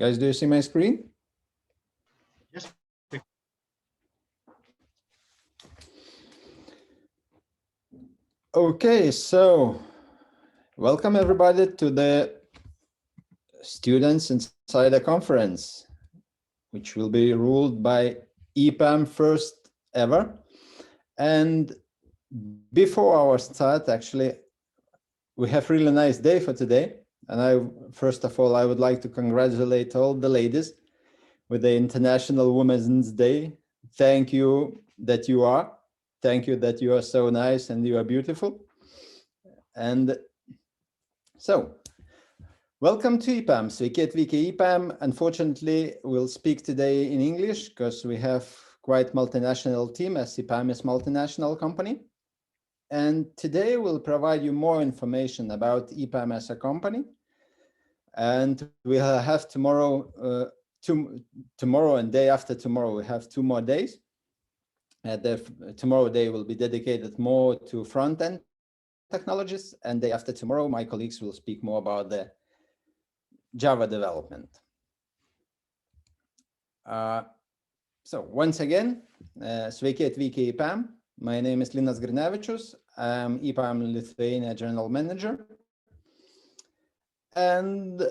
Guys, do you see my screen? Yes. Okay, so welcome everybody to the students inside the conference, which will be ruled by EPAM first ever. And before our start, actually, we have a really nice day for today. And first of all, I would like to congratulate all the ladies with the International Women's Day. Thank you that you are. Thank you that you are so nice and you are beautiful. And so, welcome to EPAM. Sveiki atvykę EPAM. Unfortunately, we'll speak today in English because we have quite multinational team, as EPAM is multinational company. And today we'll provide you more information about EPAM as a company. And we'll have tomorrow, tomorrow and day after tomorrow, we have 2 more days. Tomorrow day will be dedicated more to front-end technologies, and day after tomorrow, my colleagues will speak more about the Java development. So once again, sveiki atvykę EPAM. My name is Linas Grinavičius. I'm EPAM Lithuania General Manager. And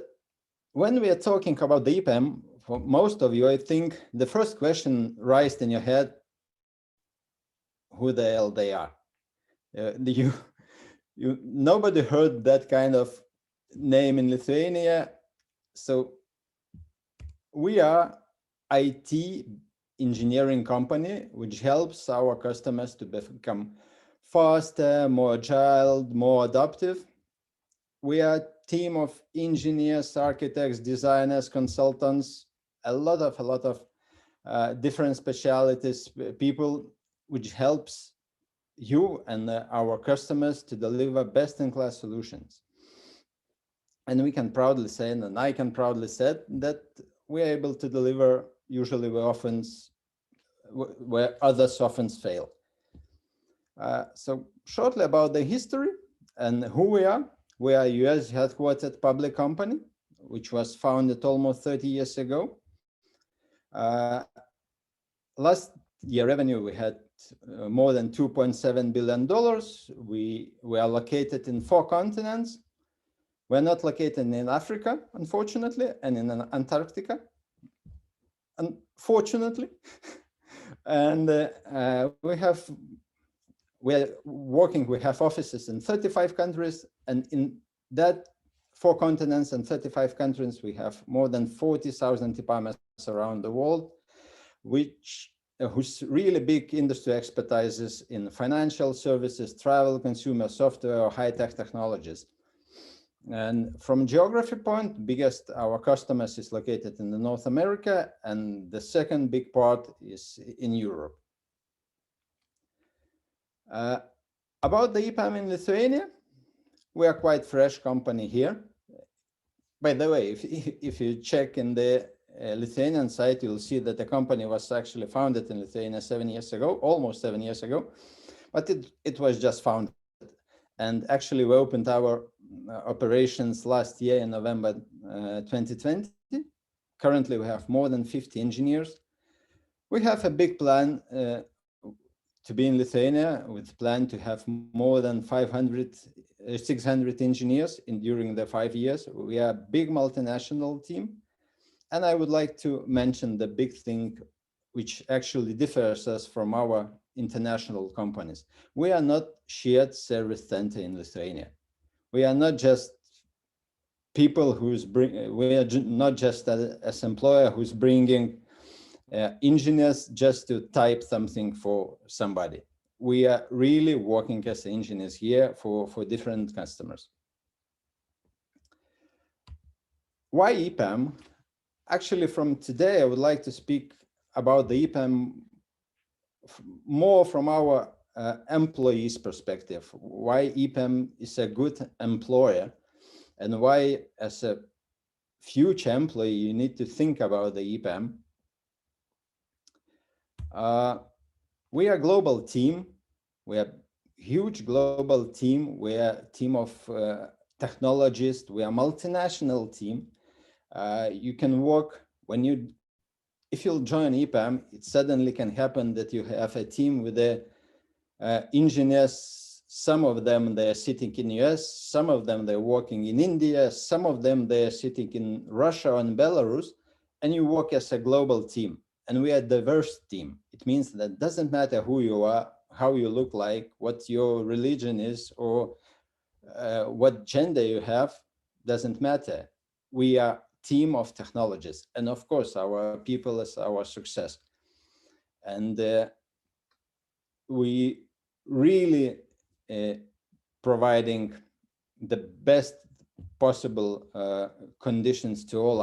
when we are talking about the EPAM, for most of you, I think the first question raised in your head, who the hell they are? Nobody heard that kind of name in Lithuania. So we are IT engineering company, which helps our customers to become faster, more agile, more adaptive. We are a team of engineers, architects, designers, consultants, a lot of different specialities, people, which helps you and our customers to deliver best-in-class solutions. And we can proudly say, and I can proudly say, that we're able to deliver usually where others often fail. So shortly about the history and who we are. We are a US headquartered public company, which was founded almost 30 years ago. Last year revenue, we had more than $2.7 billion. We are located in 4 continents. We're not located in Africa, unfortunately, and in Antarctica, unfortunately. And we have offices in 35 countries, and in that 4 continents and 35 countries, we have more than 40,000 EPAMers around the world, whose really big industry expertise is in financial services, travel, consumer software, or high-tech technologies. And from geography point, biggest our customers is located in the North America, and the second big part is in Europe. About the EPAM in Lithuania, we are quite fresh company here. By the way, if you check in the Lithuanian site, you'll see that the company was actually founded in Lithuania 7 years ago, almost 7 years ago, but it was just founded. And actually we opened our operations last year in November 2020. Currently we have more than 50 engineers. We have a big plan to be in Lithuania, with plan to have more than 600 engineers during the 5 years. We are a big multinational team. And I would like to mention the big thing which actually differs us from our international companies. We are not shared service center in Lithuania. We are not just people we are not just as employer who's bringing engineers just to type something for somebody. We are really working as engineers here for different customers. Why EPAM? Actually, from today, I would like to speak about the EPAM more from our employees' perspective. Why EPAM is a good employer, and why, as a future employee, you need to think about the EPAM. We are a global team. We are a huge global team. We are a team of technologists. We are a multinational team. You can work if you'll join EPAM, it suddenly can happen that you have a team with the engineers. Some of them, they're sitting in US, some of them, they're working in India, some of them, they're sitting in Russia and Belarus, and you work as a global team. And we are a diverse team. It means that it doesn't matter who you are, how you look like, what your religion is, or what gender you have, doesn't matter. We are team of technologists, and of course our people is our success. And we really providing the best possible conditions to all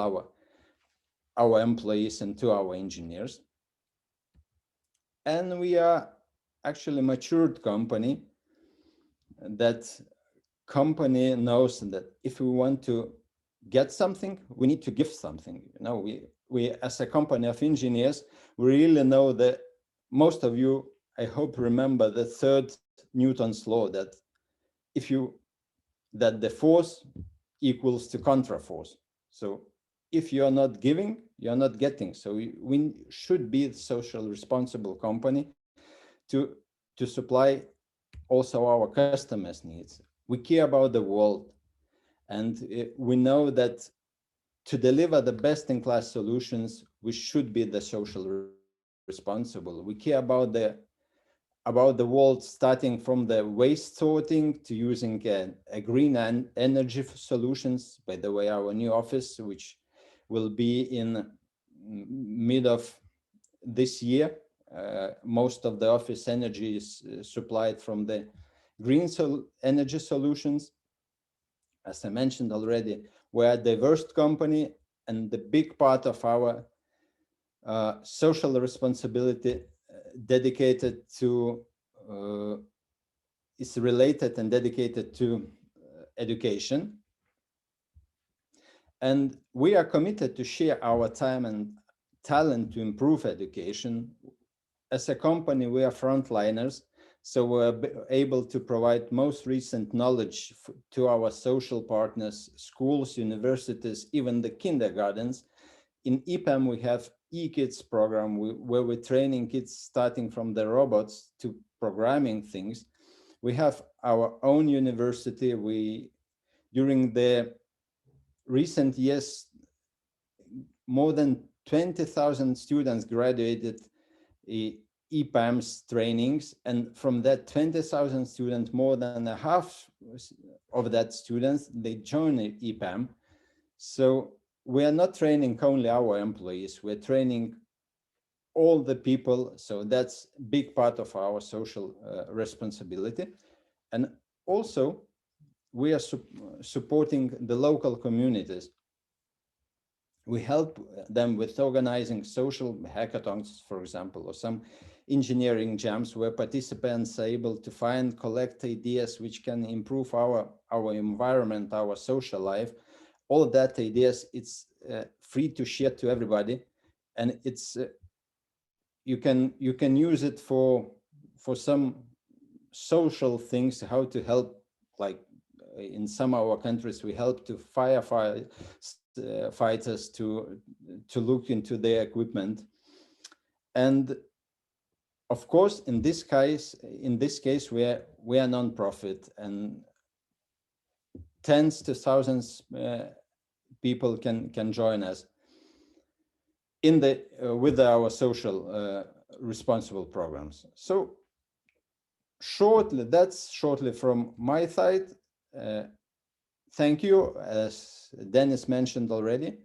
our employees and to our engineers. And we are actually a matured company. That company knows that if we want to get something, we need to give something. You know, we as a company of engineers, we really know that most of you, I hope, remember the third Newton's law, that that the force equals to contra-force. So if you're not giving, you're not getting. So we should be a social responsible company to supply also our customers' needs. We care about the world, and we know that to deliver the best-in-class solutions, we should be the social responsible. We care about the world, starting from the waste sorting to using a green energy solutions. By the way, our new office, which will be in mid of this year, most of the office energy is supplied from the green energy solutions. As I mentioned already, we're a diverse company, and the big part of our social responsibility dedicated to is related and dedicated to education. And we are committed to share our time and talent to improve education. As a company, we are frontliners, so we're able to provide most recent knowledge to our social partners, schools, universities, even the kindergartens. In EPAM, we have e-kids program where we're training kids starting from the robots to programming things. We have our own university. During the recent years, more than 20,000 students graduated EPAM's trainings, and from that 20,000 students, more than a half of that students, they join EPAM. So we are not training only our employees, we're training all the people. So that's a big part of our social responsibility. And also we are supporting the local communities. We help them with organizing social hackathons, for example, or some engineering jams where participants are able to find, collect ideas which can improve our environment, our social life. All of that ideas, it's free to share to everybody, and it's you can use it for some social things, how to help. Like in some of our countries, we help to firefighters to look into their equipment. And of course, in this case, we are non-profit, and tens to thousands people can join us in with our social responsible programs. So that's shortly from my side. Thank you. As Dennis mentioned already,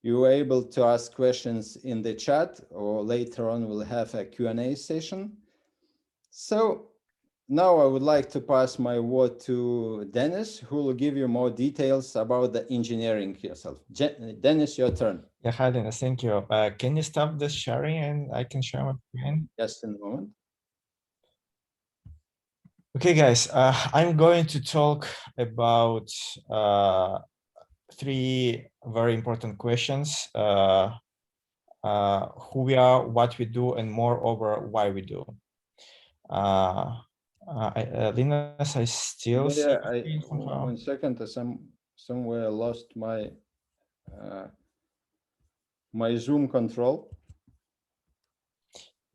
you were able to ask questions in the chat, or later on we'll have a Q&A session. So now I would like to pass my word to Dennis, who will give you more details about the engineering yourself. Dennis, your turn. Yeah, hi Dennis, thank you. Can you stop this sharing and I can share my screen? Just in a moment. Okay, guys, I'm going to talk about 3 very important questions. Who we are, what we do, and moreover, why we do. Linus, I still see one second, somewhere I lost my my Zoom control.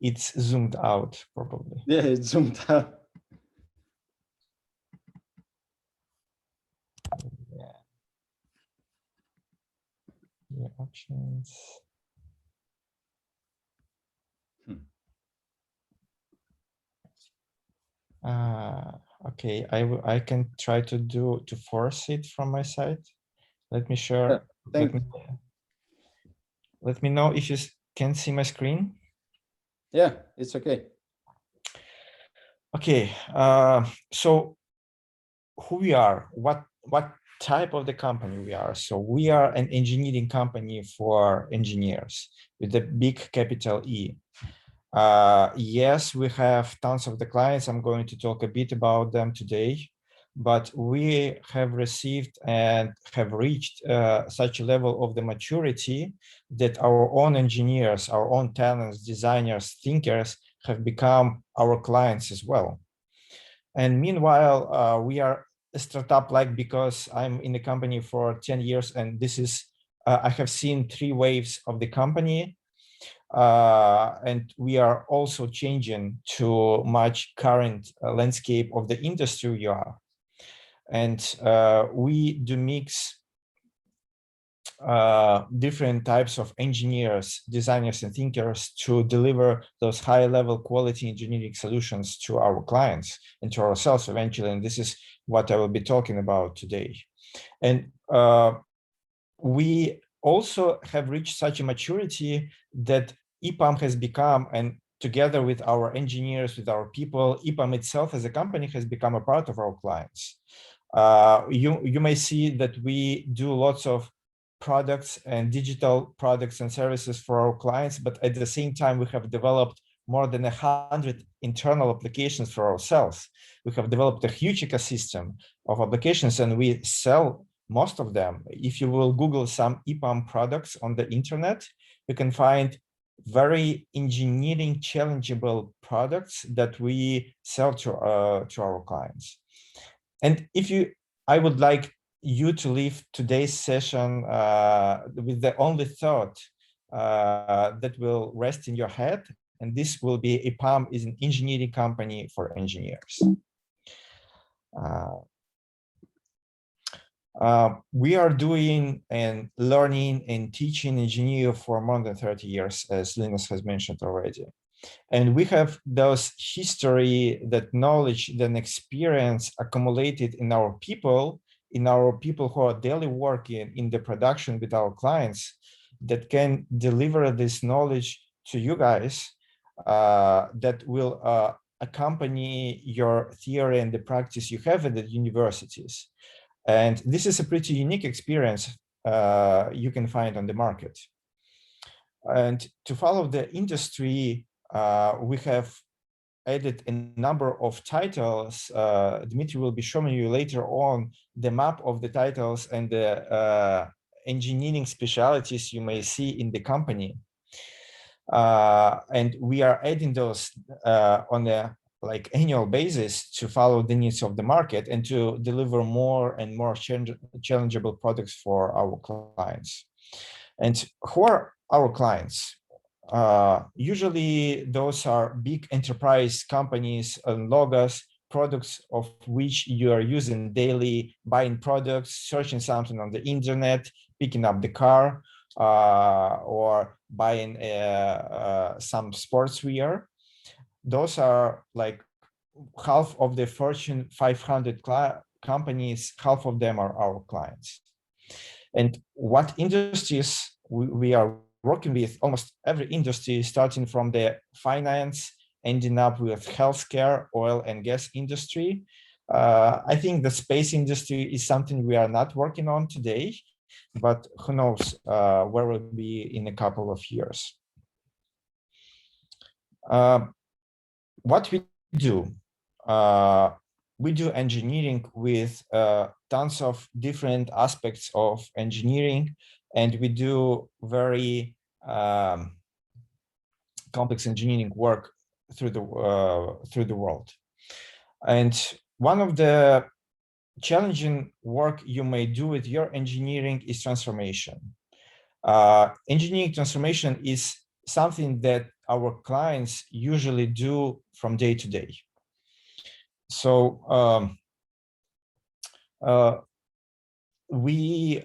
It's zoomed out, probably. Yeah, it's zoomed out. Yeah. Yeah, options. Okay, I can try to force it from my side. Let me share. Yeah, thank Let me know if you can see my screen. Yeah, it's okay. Okay, so who we are, what type of the company we are. So we are an engineering company for engineers with a big capital E. Yes, we have tons of the clients. I'm going to talk a bit about them today, but we have received and have reached such a level of the maturity that our own engineers, our own talents, designers, thinkers have become our clients as well. And meanwhile, we are a startup like because I'm in the company for 10 years and this is, I have seen 3 waves of the company. And we are also changing to much current landscape of the industry we are. And we do mix different types of engineers, designers, and thinkers to deliver those high-level quality engineering solutions to our clients and to ourselves eventually. And this is what I will be talking about today. And we also have reached such a maturity that EPAM has become, and together with our engineers, with our people, EPAM itself as a company has become a part of our clients. You may see that we do lots of products and digital products and services for our clients, but at the same time, we have developed more than 100 internal applications for ourselves. We have developed a huge ecosystem of applications and we sell most of them. If you will Google some EPAM products on the internet, you can find very engineering challengeable products that we sell to our clients. And I would like you to leave today's session with the only thought that will rest in your head, and this will be EPAM is an engineering company for engineers. We are doing and learning and teaching engineering for more than 30 years, as Linus has mentioned already. And we have those history, that knowledge, that experience accumulated in our people who are daily working in the production with our clients that can deliver this knowledge to you guys that will accompany your theory and the practice you have at the universities. And this is a pretty unique experience you can find on the market. And to follow the industry, we have added a number of titles. Dmitry will be showing you later on the map of the titles and the engineering specialties you may see in the company. And we are adding those on a annual basis to follow the needs of the market and to deliver more and more challengeable products for our clients. And who are our clients? Usually those are big enterprise companies and logos, products of which you are using daily, buying products, searching something on the internet, picking up the car, or buying some sportswear. Those are like half of the Fortune 500 companies, half of them are our clients. And what industries we are working with? Almost every industry, starting from the finance, ending up with healthcare, oil and gas industry. I think the space industry is something we are not working on today, but who knows where we'll be in a couple of years. What we do engineering with tons of different aspects of engineering, and we do very complex engineering work through the world. And one of the challenging work you may do with your engineering is transformation. Engineering transformation is something that our clients usually do from day to day. So we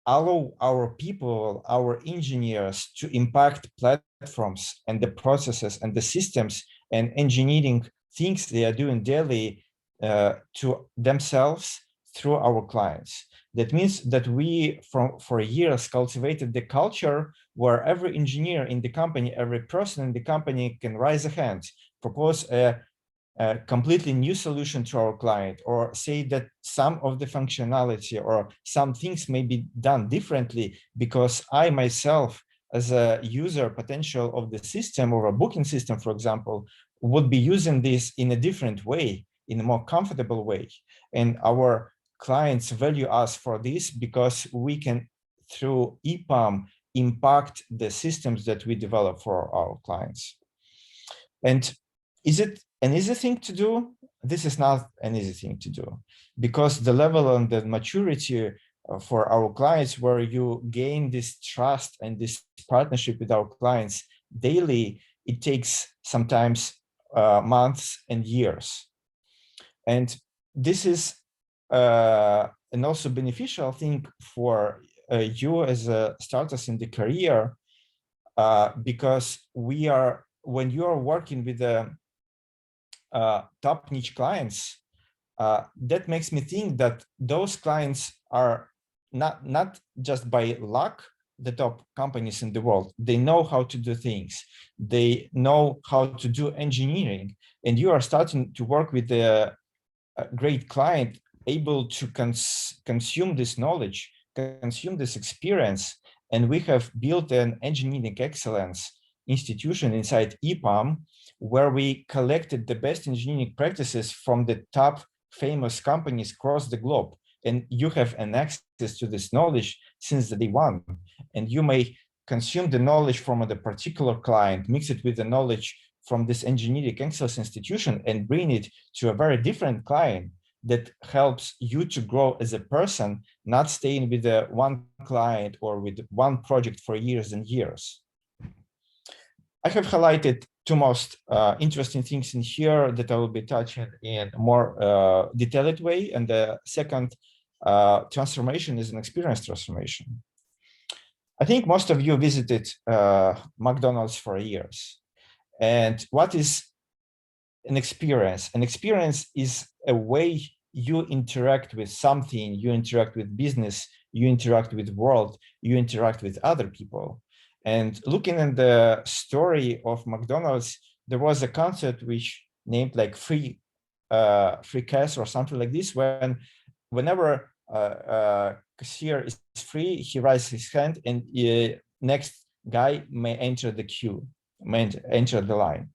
allow our people, our engineers, to impact platforms and the processes and the systems and engineering things they are doing daily to themselves through our clients. That means that we, for years, cultivated the culture where every engineer in the company, every person in the company can raise a hand, propose a completely new solution to our client, or say that some of the functionality or some things may be done differently because I myself, as a user potential of the system or a booking system, for example, would be using this in a different way, in a more comfortable way. And our clients value us for this because we can, through EPAM, impact the systems that we develop for our clients. And is it an easy thing to do? This is not an easy thing to do, because the level and the maturity for our clients, where you gain this trust and this partnership with our clients daily, it takes sometimes months and years. And this is an also beneficial thing for you as a starters in the career, because when you are working with the top niche clients, that makes me think that those clients are not just by luck the top companies in the world. They know how to do things. They know how to do engineering. And you are starting to work with a great client able to consume this knowledge, consume this experience. And we have built an engineering excellence institution inside EPAM, where we collected the best engineering practices from the top famous companies across the globe. And you have an access to this knowledge since the day one. And you may consume the knowledge from a particular client, mix it with the knowledge from this engineering excellence institution, and bring it to a very different client that helps you to grow as a person, not staying with one client or with one project for years and years. I have highlighted two most interesting things in here that I will be touching in a more detailed way. And the second transformation is an experience transformation. I think most of you visited McDonald's for years. And what is an experience? An experience is a way you interact with something, you interact with business, you interact with the world, you interact with other people. And looking at the story of McDonald's, there was a concept which named like free cash or something like this, whenever cashier is free, he raises his hand and next guy may enter the queue, may enter the line.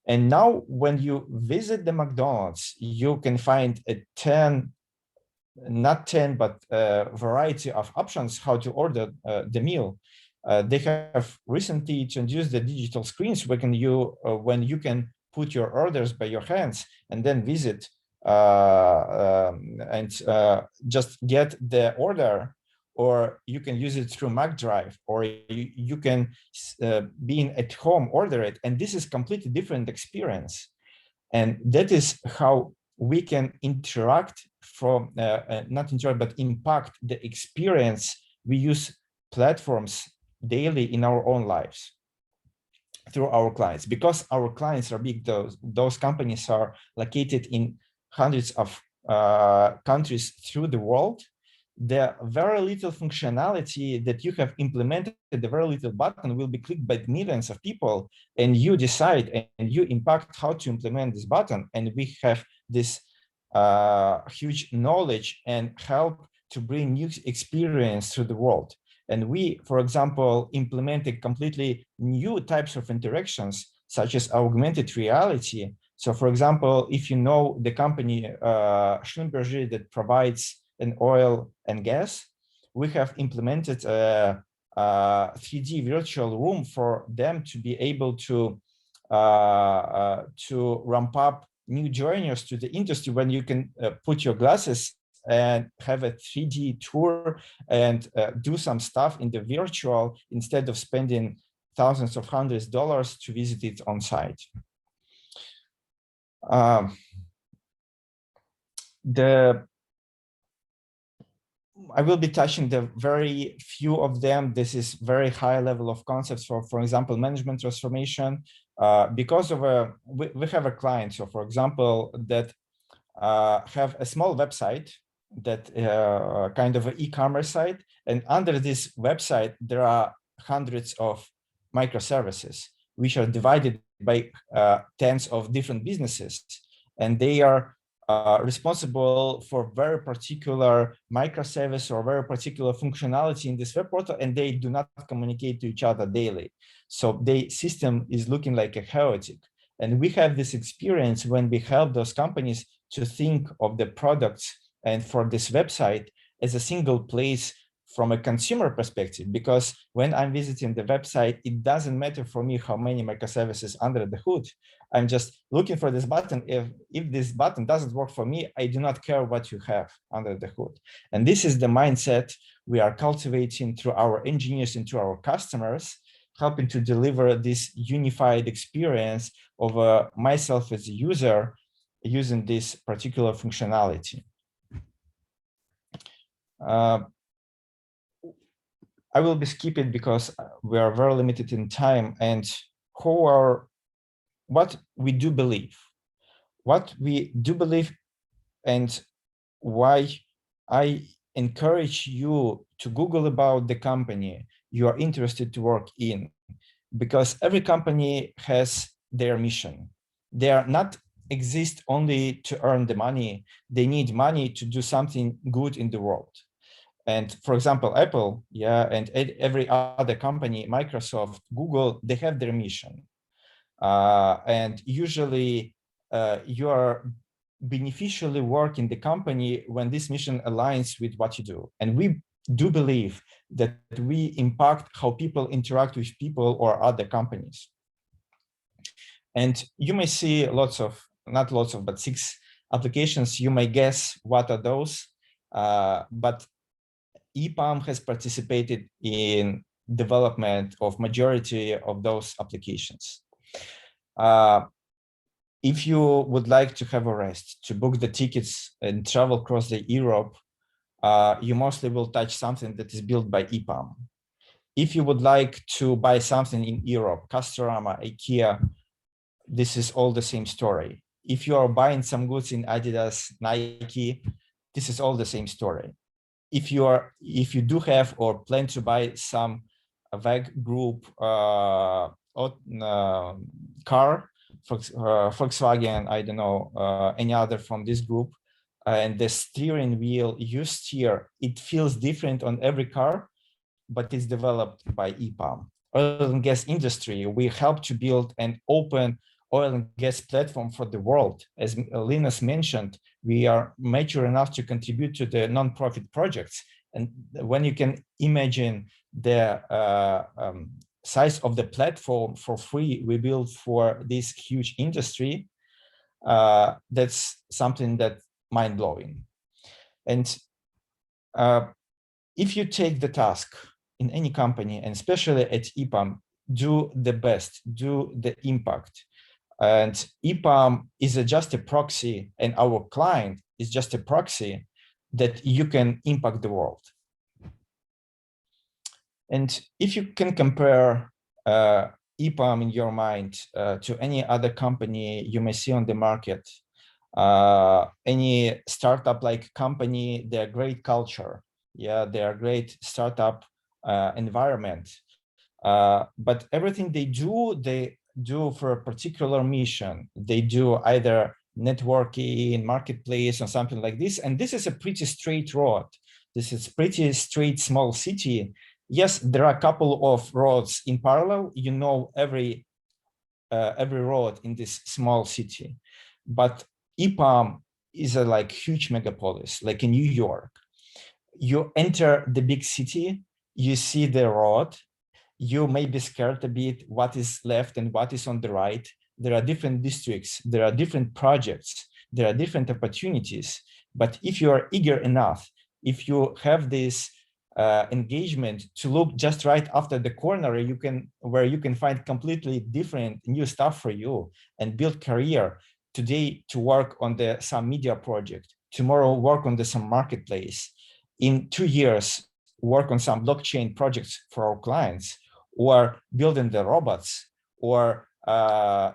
And now when you visit the McDonald's, you can find not 10, but a variety of options how to order the meal. They have recently introduced the digital screens where when you can put your orders by your hands and then visit and just get the order, or you can use it through McDrive, or you can being at home order it, and this is completely different experience. And that is how we can interact from not interact but impact the experience. We use platforms daily in our own lives through our clients, because our clients are big. Those companies are located in hundreds of countries through the world. The very little functionality that you have implemented, the very little button will be clicked by millions of people, and you decide and you impact how to implement this button. And we have this huge knowledge and help to bring new experience to the world. And we, for example, implemented completely new types of interactions, such as augmented reality. So, for example, if you know the company Schlumberger that provides an oil and gas, we have implemented a 3D virtual room for them to be able to ramp up new joiners to the industry, when you can put your glasses and have a 3D tour and do some stuff in the virtual instead of spending thousands of hundreds of dollars to visit it on site. I will be touching the very few of them. This is very high level of concepts for example, management transformation. Because of we have a client, so for example, that have a small website that kind of an e-commerce site, and under this website there are hundreds of microservices which are divided by tens of different businesses, and they are responsible for very particular microservice or very particular functionality in this web portal, and they do not communicate to each other daily. So the system is looking like a chaotic. And we have this experience when we help those companies to think of the products and for this website as a single place from a consumer perspective, because when I'm visiting the website, it doesn't matter for me how many microservices under the hood. I'm just looking for this button. If this button doesn't work for me, I do not care what you have under the hood. And this is the mindset we are cultivating through our engineers and to our customers, helping to deliver this unified experience of myself as a user using this particular functionality. I will be skipping because we are very limited in time, and what we do believe. What we do believe and why I encourage you to Google about the company you are interested to work in, because every company has their mission. They are not exist only to earn the money. They need money to do something good in the world. And for example, Apple, and every other company, Microsoft, Google, they have their mission. And usually you are beneficially working the company when this mission aligns with what you do. And we do believe that we impact how people interact with people or other companies. And you may see not lots of, but 6 applications. You may guess what are those, but EPAM has participated in development of majority of those applications. If you would like to have a rest, to book the tickets and travel across the Europe, you mostly will touch something that is built by EPAM. If you would like to buy something in Europe, Castorama, IKEA, this is all the same story. If you are buying some goods in Adidas, Nike, this is all the same story. If you do have or plan to buy some VAG group car, Volkswagen, I don't know, any other from this group, and the steering wheel you steer, it feels different on every car, but it's developed by EPAM. Oil and gas industry, we help to build an open oil and gas platform for the world. As Linus mentioned, we are mature enough to contribute to the non-profit projects. And when you can imagine the size of the platform for free we build for this huge industry, that's something that's mind-blowing. And if you take the task in any company, and especially at EPAM, do the best, do the impact. And EPAM is just a proxy, and our client is just a proxy that you can impact the world. And if you can compare EPAM in your mind to any other company you may see on the market, any startup-like company, they're great culture. Yeah, they are great startup environment. But everything they do for a particular mission. They do either networking, marketplace, or something like this. And this is a pretty straight road. This is pretty straight, small city. Yes, there are a couple of roads in parallel. You know every road in this small city. But EPAM is a like huge megapolis, like in New York. You enter the big city, you see the road. You may be scared a bit what is left and what is on the right. There are different districts, there are different projects, there are different opportunities. But if you are eager enough, if you have this engagement to look just right after the corner, where you can find completely different new stuff for you and build career. Today to work on some media project, tomorrow work on some marketplace, in 2 years work on some blockchain projects for our clients, or building the robots, or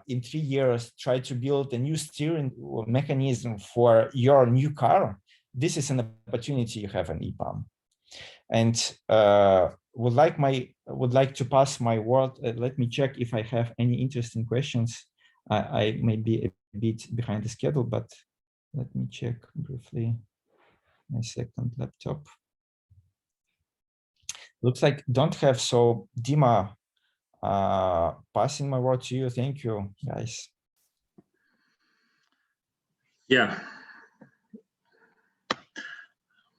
in 3 years try to build a new steering mechanism for your new car. This is an opportunity you have in EPAM. And would like to pass my word. Let me check if I have any interesting questions. I may be a bit behind the schedule, but let me check briefly my second laptop. Looks like don't have. So Dima, passing my word to you. Thank you, guys. Yeah.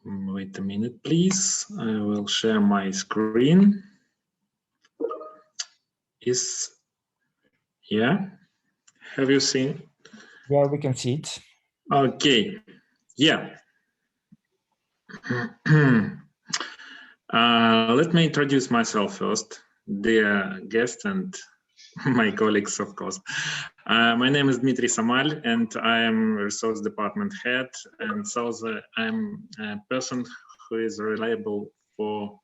Wait a minute, please. I will share my screen. Yeah. Have you seen? Yeah, we can see it. Okay. Yeah. Let me introduce myself first, dear guest and my colleagues, of course. My name is Dmitry Samal, and I am resource department head. And so I'm a person who is reliable for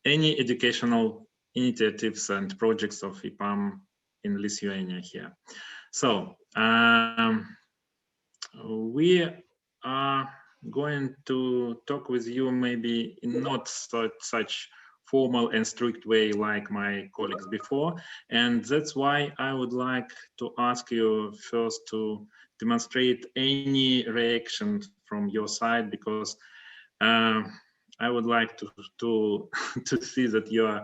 any educational initiatives and projects of EPAM in Lithuania here. So we are going to talk with you maybe in not such formal and strict way like my colleagues before, and that's why I would like to ask you first to demonstrate any reaction from your side, because I would like to see that you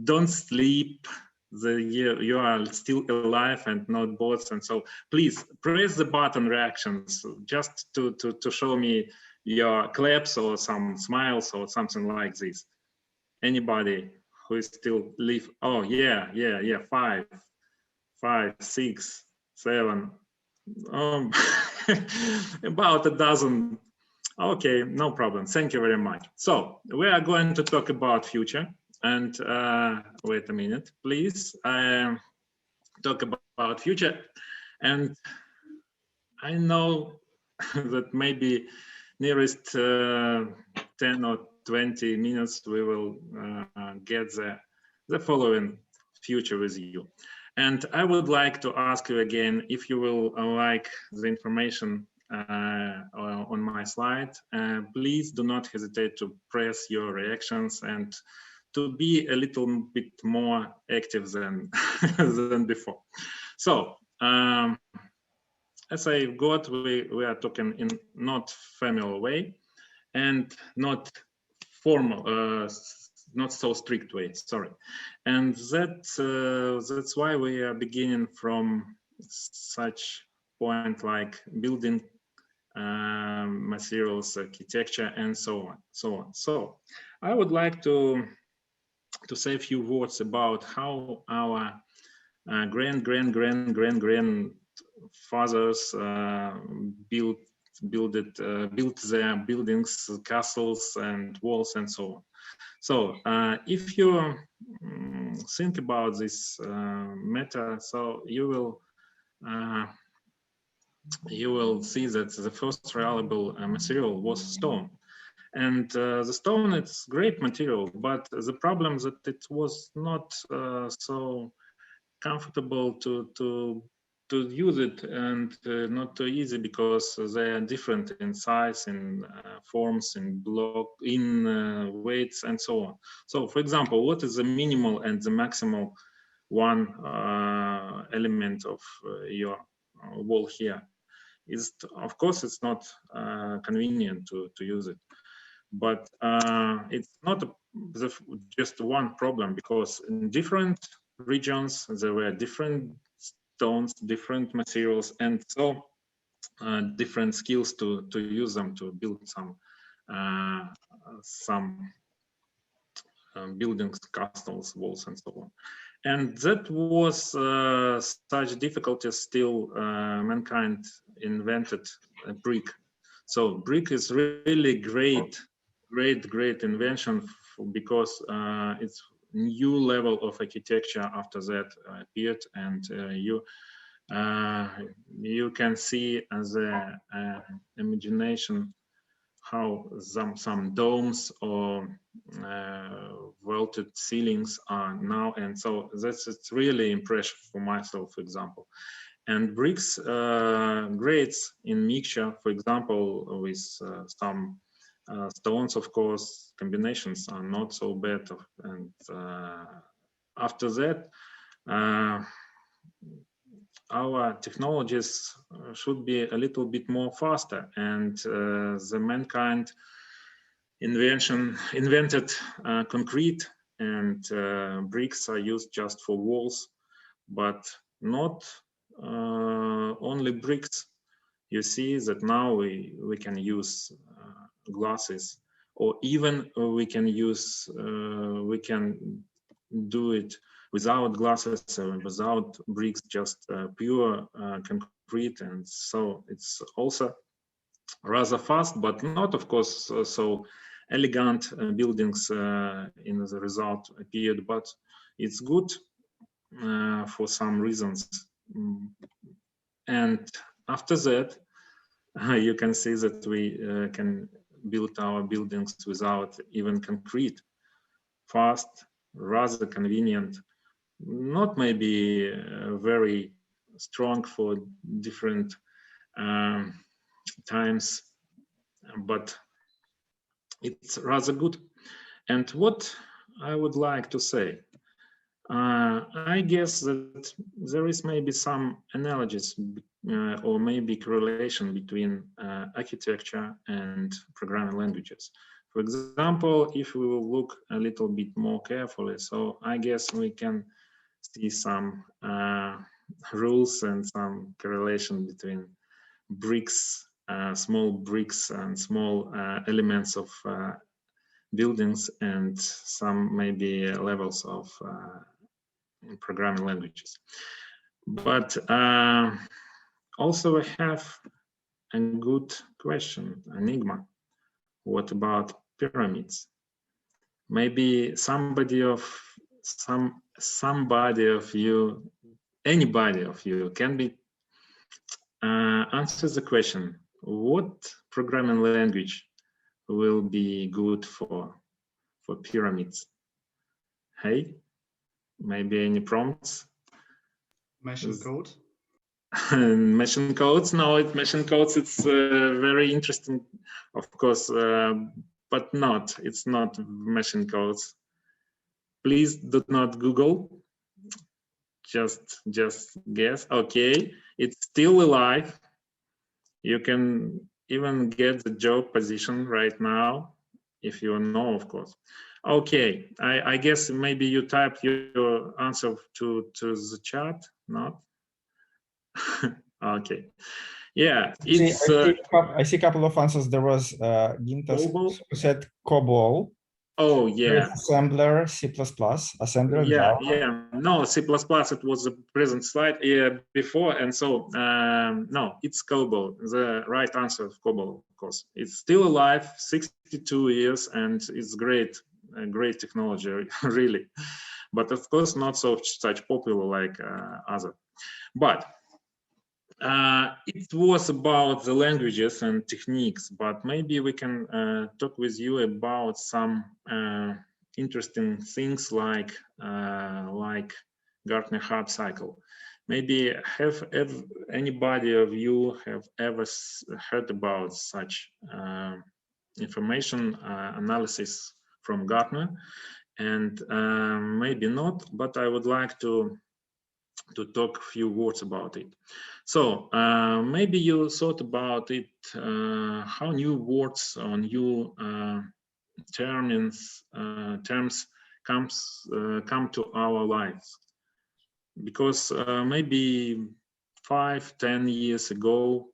don't sleep, you are still alive and not bots. And so please press the button reactions just to show me your claps or some smiles or something like this. Anybody who is still live? Oh yeah, 5, 6, 7, about a dozen. Okay, no problem. Thank you very much. So we are going to talk about future. And wait a minute, please. Talk about future. And I know that maybe nearest 10 or 20 minutes we will get the following future with you. And I would like to ask you again, if you will like the information on my slide, please do not hesitate to press your reactions and to be a little bit more active than than before. So as I got, we are talking in not familiar way and not formal, not so strict way, sorry. And that's why we are beginning from such point like building materials, architecture, and so on. So I would like to say a few words about how our grandfathers built their buildings, castles, and walls, and so on. So if you think about this matter, so you will see that the first reliable material was stone. And the stone, it's great material, but the problem that it was not so comfortable to use it, and not too easy, because they are different in size, in forms, in block, in weights, and so on. So for example, what is the minimal and the maximal one element of your wall here? Is, of course, it's not convenient to use it. But it's not just one problem, because in different regions there were different stones, different materials, and so different skills to use them to build some buildings, castles, walls, and so on. And that was such difficulties still mankind invented brick. So brick is really great invention because it's new level of architecture after that appeared, and you can see as a imagination how some domes or vaulted ceilings are now, and so it's really impressive for myself, for example. And bricks grades in mixture, for example, with some stones, of course, combinations are not so bad. And after that, our technologies should be a little bit more faster, and the mankind invented concrete, and bricks are used just for walls, but not only bricks. You see that now we can use glasses, or even we can do it without glasses, without bricks, just pure concrete. And so it's also rather fast, but not, of course, so elegant buildings in the result appeared, but it's good for some reasons. And after that, you can see that we can build our buildings without even concrete. Fast, rather convenient, not maybe very strong for different times, but it's rather good. And what I would like to say, I guess that there is maybe some analogies or maybe correlation between architecture and programming languages. For example, if we will look a little bit more carefully, so I guess we can see some rules and some correlation between bricks, small bricks and small elements of buildings, and some maybe levels of programming languages. But also we have a good question, enigma. What about pyramids? Maybe anybody of you can be answer the question, what programming language will be good for pyramids? Hey, maybe any prompts? Machine code. Machine codes? No, machine codes. It's very interesting, of course, but it's not machine codes. Please do not Google. Just guess. Okay, it's still alive. You can even get the job position right now, if you know, of course. Okay, I guess maybe you typed your answer to the chat, not? Okay, yeah, it's. I see a couple of answers. There was Gintas who said COBOL. Oh yeah. Assembler, C++, assembler. Yeah, Java. yeah. No, C++. It was the present slide before, and so no, it's COBOL. The right answer of COBOL, of course. It's still alive, 62 years, and it's great technology, really. But of course, not such popular like other. But it was about the languages and techniques, but maybe we can talk with you about some interesting things like Garther Hype Cycle. Maybe have anybody of you have ever heard about such information analysis from Gartner? And maybe not, but I would like to talk a few words about it. So maybe you thought about it, how new words or new terms come to our lives. Because maybe 10 years ago,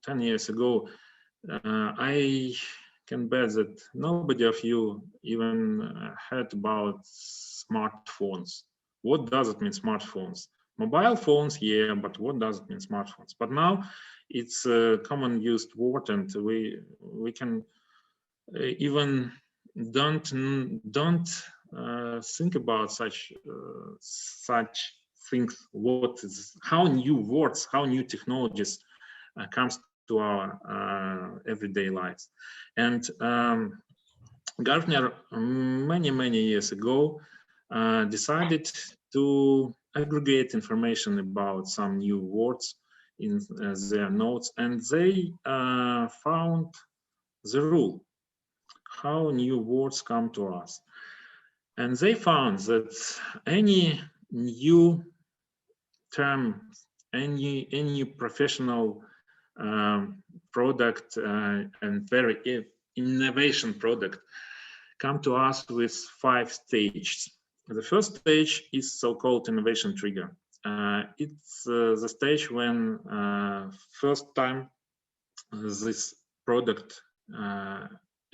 I can bet that nobody of you even heard about smartphones. What does it mean, smartphones? Mobile phones, yeah, but what does it mean, smartphones? But now it's a common used word, and we can even don't think about such things. What is, how new words, how new technologies comes to our everyday lives. And Gartner many years ago decided to aggregate information about some new words in their notes, and they found the rule how new words come to us. And they found that any new term, any professional product and very innovation product come to us with 5 stages. The first stage is so-called innovation trigger. It's the stage when first time this product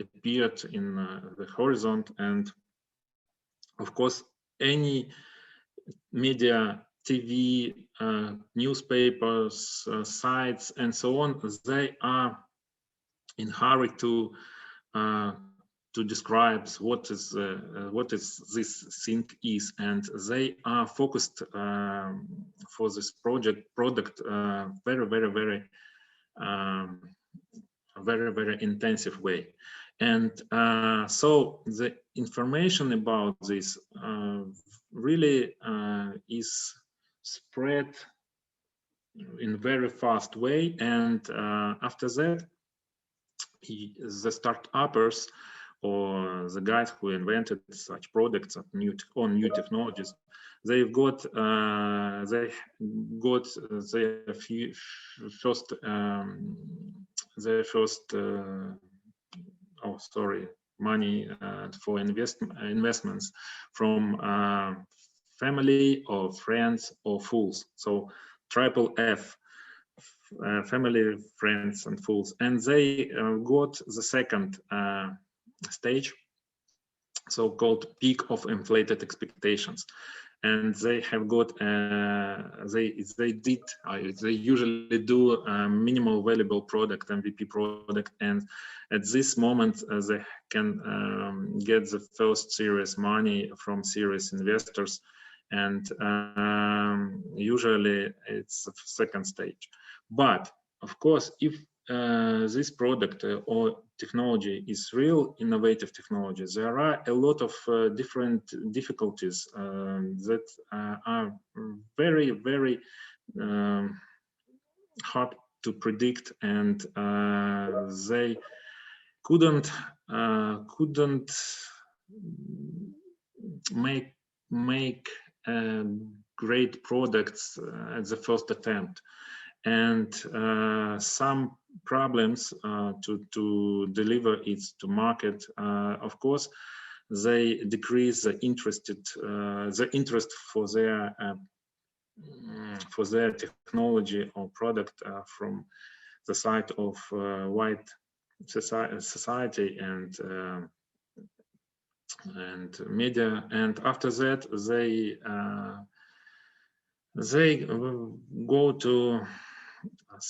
appeared in the horizon, and of course any media, TV, newspapers, sites, and so on, they are in hurry to describe what is this thing is, and they are focused for this product very intensive way. And so the information about this really is spread in very fast way, and after that the start-uppers or the guys who invented such products on new technologies, they've got their first money for investments from family or friends or fools. So triple F, family, friends, and fools. And they got the second stage, so-called peak of inflated expectations. And they have got they usually do a minimal valuable product, MVP product, and at this moment they can get the first serious money from serious investors, and usually it's the second stage. But of course, if this product or technology is real innovative technology, there are a lot of different difficulties that are very hard to predict, and they couldn't make great products at the first attempt. And some problems to deliver it to market. Of course, they decrease the interest for their technology or product from the side of white society and media. And after that, they go to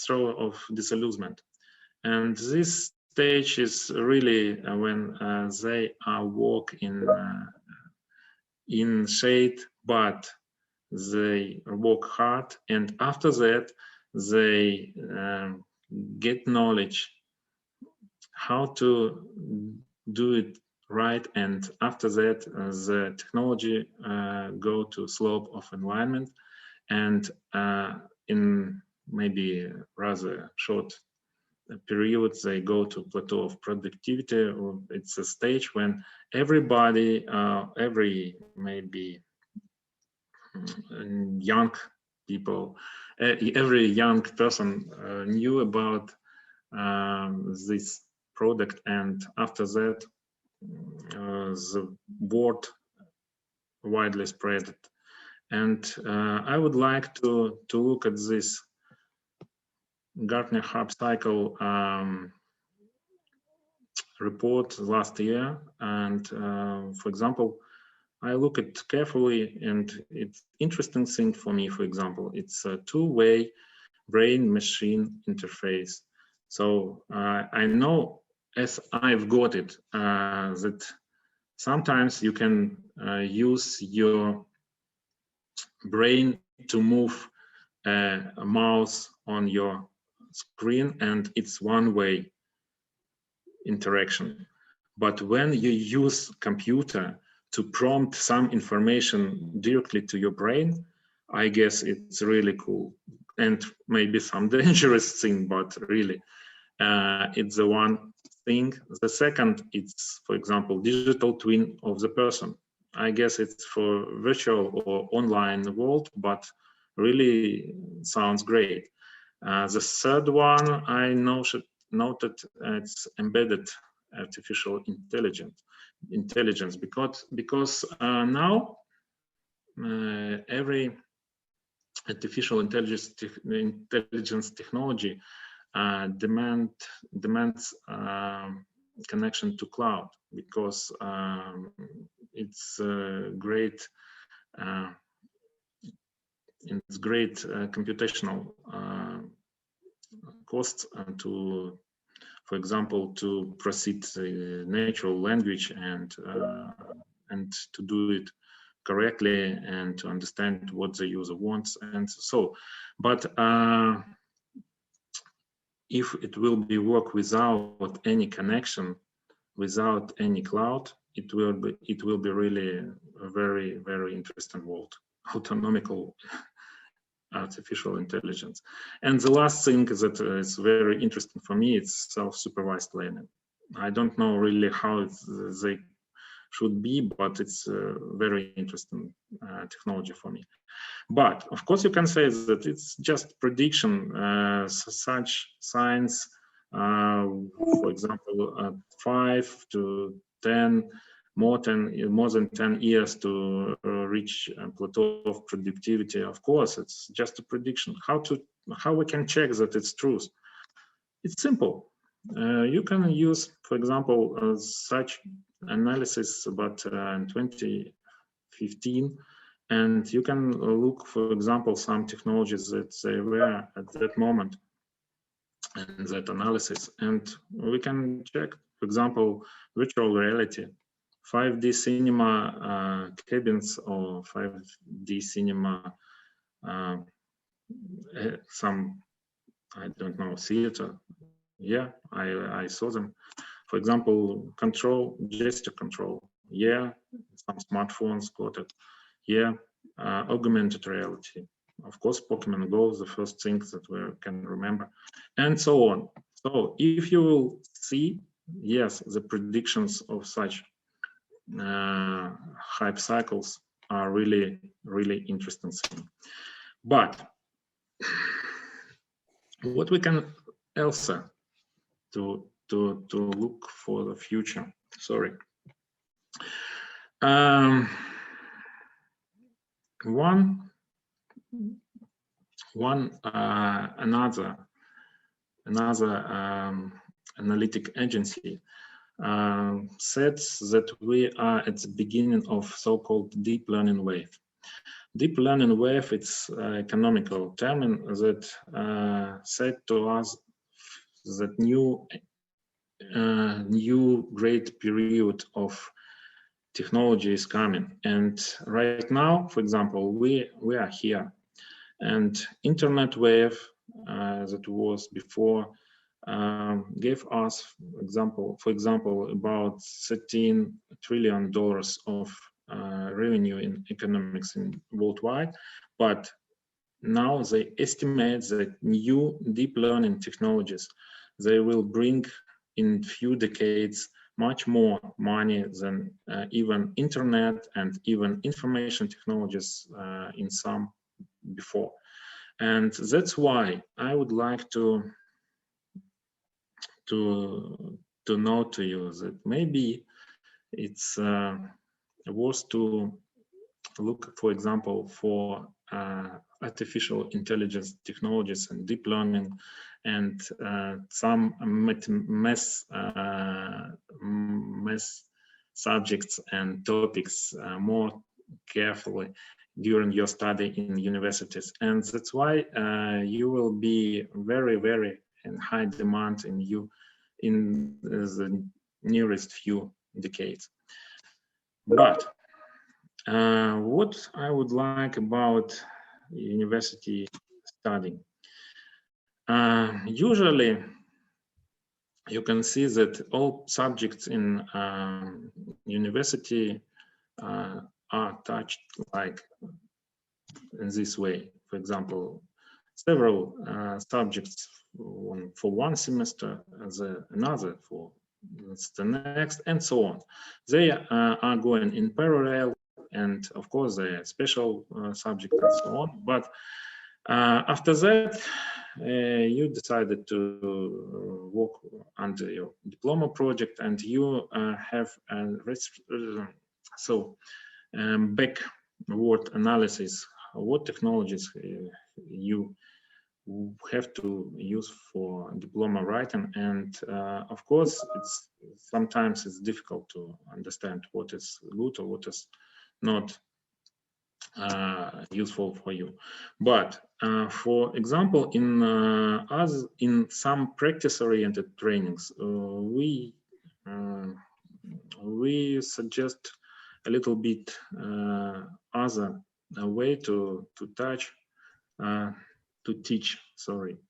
throw of disillusionment, and this stage is really when they are work in shade, but they work hard, and after that they get knowledge how to do it right, and after that the technology go to slope of environment, and in maybe rather short period they go to plateau of productivity. It's a stage when everybody, every maybe young people, every young person knew about this product, and after that the word widely spread. And I would like to look at this Garther Hype Cycle report last year, and for example, I look at it carefully, and it's interesting thing for me. For example, it's a two-way brain-machine interface. So I know, as I've got it, that sometimes you can use your brain to move a mouse on your screen, and it's one-way interaction. But when you use computer to prompt some information directly to your brain, I guess it's really cool, and maybe some dangerous thing, but really it's the one thing. The second, it's, for example, digital twin of the person. I guess it's for virtual or online world, but really sounds great. The third one I noted it's embedded artificial intelligence, because now every artificial intelligence technology demands connection to cloud, because it's great computational costs to, for example, to proceed natural language and to do it correctly and to understand what the user wants. And so, but if it will be work without any connection, without any cloud, it will be really a very, very interesting world, autonomical artificial intelligence. And the last thing that is very interesting for me, it's self-supervised learning. I don't know really how they should be, but it's a very interesting technology for me. But of course, you can say that it's just prediction. Such science, for example, 5 to 10, more than 10 years to reach a plateau of productivity. Of course, it's just a prediction. How we can check that it's true? It's simple. You can use, for example, such analysis, but in 2015, and you can look, for example, some technologies that they were at that moment in that analysis, and we can check, for example, virtual reality, 5D cinema cabins, or 5D cinema, some, I don't know, theater. Yeah, I saw them. For example, gesture control. Yeah, some smartphones got it. Yeah, augmented reality. Of course, Pokemon Go is the first thing that we can remember, and so on. So if you will see, yes, the predictions of such hype cycles are really, really interesting thing. But what we can also to look for the future. Sorry. Another analytic agency says that we are at the beginning of so-called deep learning wave. Deep learning wave, it's economical term that said to us that new great period of technology is coming, and right now, for example, we are here, and internet wave that was before gave us, for example, about $13 trillion of revenue in economics worldwide, but now they estimate that new deep learning technologies, they will bring in few decades much more money than even internet and even information technologies in some before. And that's why I would like to note to you that maybe it's worth to look, for example, for artificial intelligence technologies and deep learning and some math subjects and topics more carefully during your study in universities, and that's why you will be very, very in high demand in the nearest few decades. But what I would like about university studying, usually you can see that all subjects in university are touched like in this way. For example, several subjects for one semester, another for the next, and so on. They are going in parallel, and of course, they are special subjects and so on. But after that, you decided to work under your diploma project, and you have backward analysis. What technologies you have to use for diploma writing, and of course, sometimes it's difficult to understand what is good or what is not useful for you. But for example, in some practice-oriented trainings, we suggest a little bit other way to teach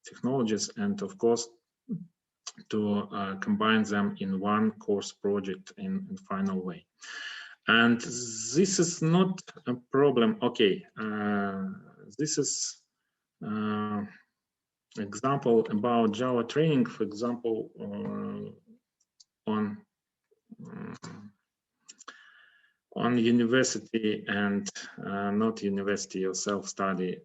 technologies, and of course to combine them in one course project in final way. And this is not a problem. Okay, this is example about Java training, for example, on university and not university or self-study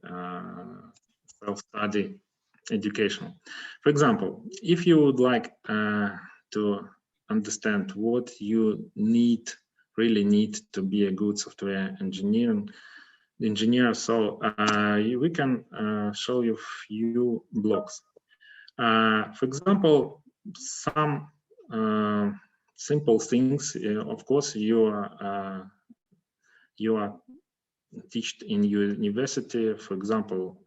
education. For example, if you would like to understand what you really need to be a good software engineer, so we can show you a few blogs. For example, some simple things. Of course, you are taught in university. For example,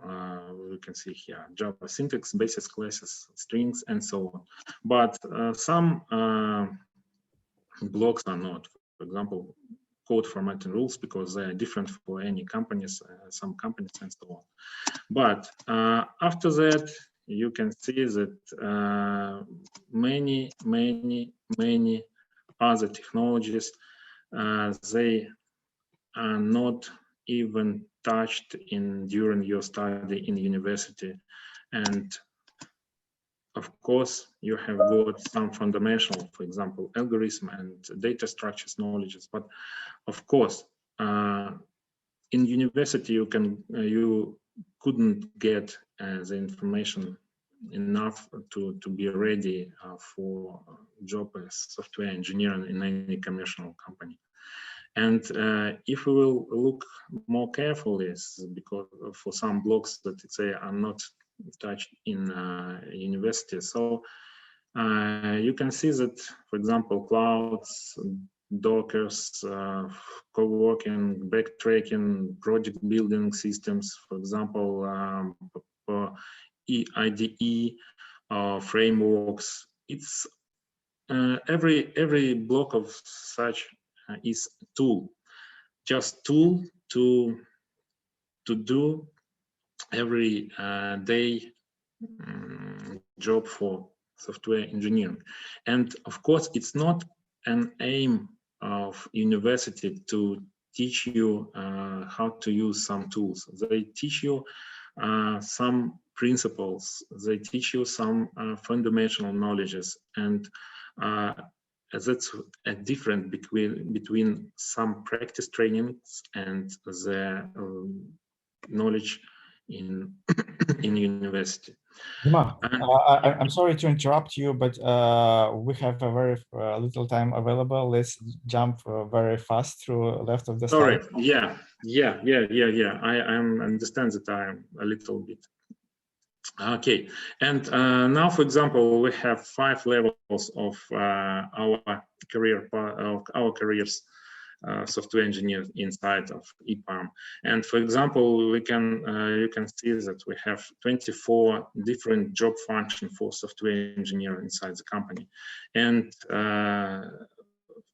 we can see here Java syntax, basis classes, strings, and so on. But some blocks are not. For example, code formatting rules, because they are different for any companies, some companies, and so on. But after that, you can see that many other technologies, they are not even touched during your study in university. And of course, you have got some fundamental, for example, algorithm and data structures knowledges. But of course, in university, you couldn't get the information enough to be ready for job as software engineer in any commercial company. And if we will look more carefully, because for some blogs that say are not touched in university, so you can see that, for example, clouds, Dockers, co-working, backtracking, project building systems, for example, IDE frameworks. It's every block of such is tool, just tool to do every day job for software engineering. And of course, it's not an aim of university to teach you how to use some tools. They teach you some principles, they teach you some fundamental knowledges, and that's a difference between some practice trainings and the knowledge in university. Dima, I'm sorry to interrupt you, but we have a very little time available. Let's jump very fast through left of the slide. Sorry. Yeah. I understand that I am a little bit. Okay. And now, for example, we have 5 levels of our careers. software engineer inside of EPAM. And for example, we can you can see that we have 24 different job functions for software engineer inside the company, and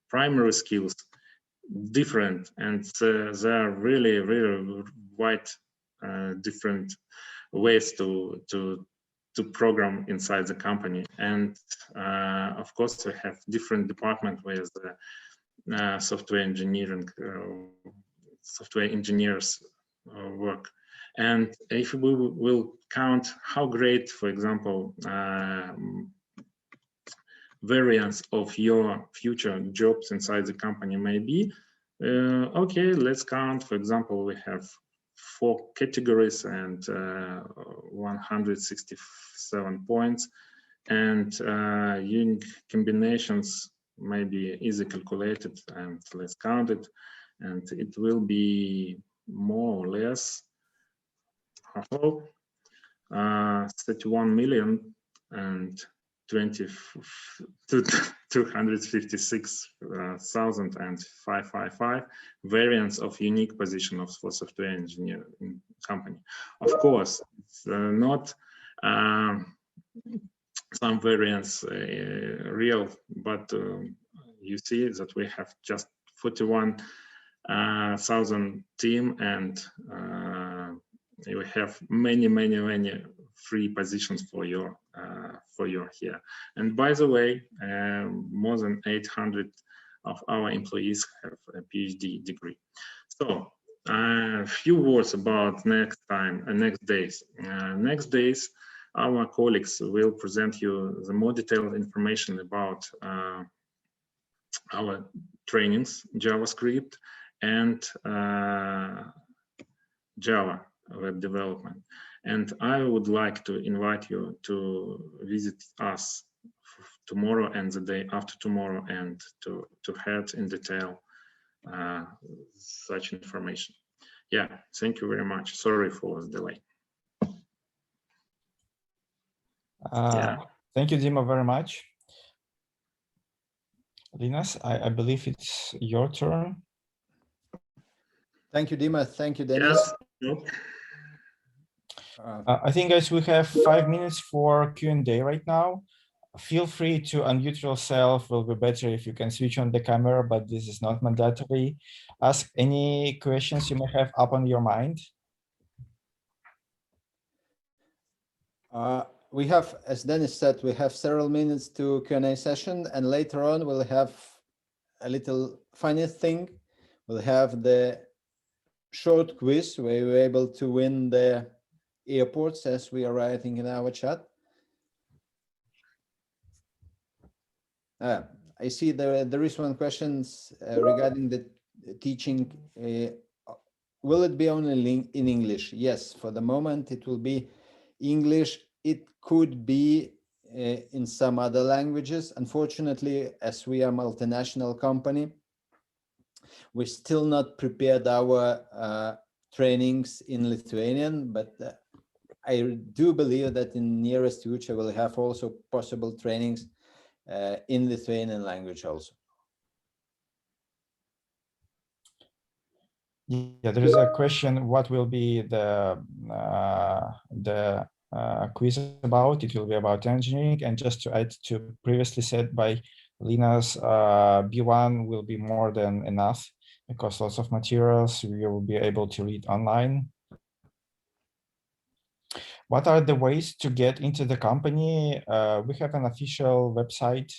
primary skills different, and there are really wide different ways to program inside the company. And of course we have different department with software engineering software engineers work. And if we will count how great, for example, variance of your future jobs inside the company may be, okay, let's count. For example, we have 4 categories and 167 points, and unique combinations may be easy calculated, and let's count it, and it will be more or less 31 million and 256,555 variants of unique position for software engineer in company. Of course, it's not some variants real, but you see that we have just 41,000 team, and you have many free positions for your here. And by the way, more than 800 of our employees have a PhD degree. So a few words about next days. Next days, our colleagues will present you the more detailed information about our trainings, JavaScript and Java web development. And I would like to invite you to visit us tomorrow and the day after tomorrow, and to head in detail such information. Yeah, thank you very much. Sorry for the delay. Thank you, Dima, very much. Linus, I believe it's your turn. Thank you, Dima. Thank you, Dennis. Yes. I think, guys, we have 5 minutes for Q&A right now. Feel free to unmute yourself. Will be better if you can switch on the camera, but this is not mandatory. Ask any questions you may have up on your mind. We have, as Dennis said, we have several minutes to Q&A session, and later on we'll have a little funny thing. We'll have the short quiz where you're able to win the airports, as we are writing in our chat. I see there is one question regarding the teaching. Will it be only in English? Yes, for the moment it will be English. It could be in some other languages. Unfortunately, as we are a multinational company, we still not prepared our trainings in Lithuanian, but I do believe that in nearest future we'll have also possible trainings in Lithuanian language also. Yeah, there is a question, what will be the quiz about? It will be about engineering, and just to add to previously said by Linus, B1 will be more than enough, because lots of materials we will be able to read online. What are the ways to get into the company? We have an official website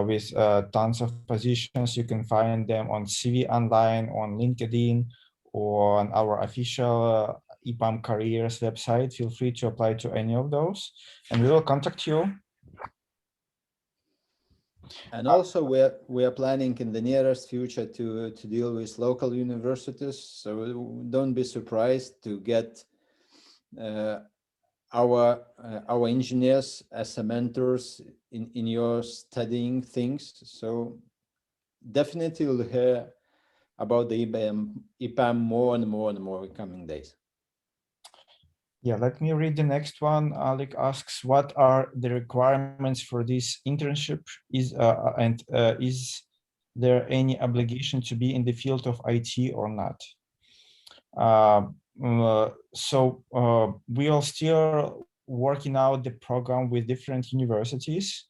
with tons of positions. You can find them on CV Online, on LinkedIn, or on our official EPAM Careers website. Feel free to apply to any of those, and we will contact you. And also we are planning in the nearest future to deal with local universities. So don't be surprised to get our engineers as mentors in your studying things. So definitely you'll hear about the EPAM more and more in coming days. Yeah, let me read the next one. Alec asks, what are the requirements for this internship? Is there any obligation to be in the field of IT or not. We are still working out the program with different universities.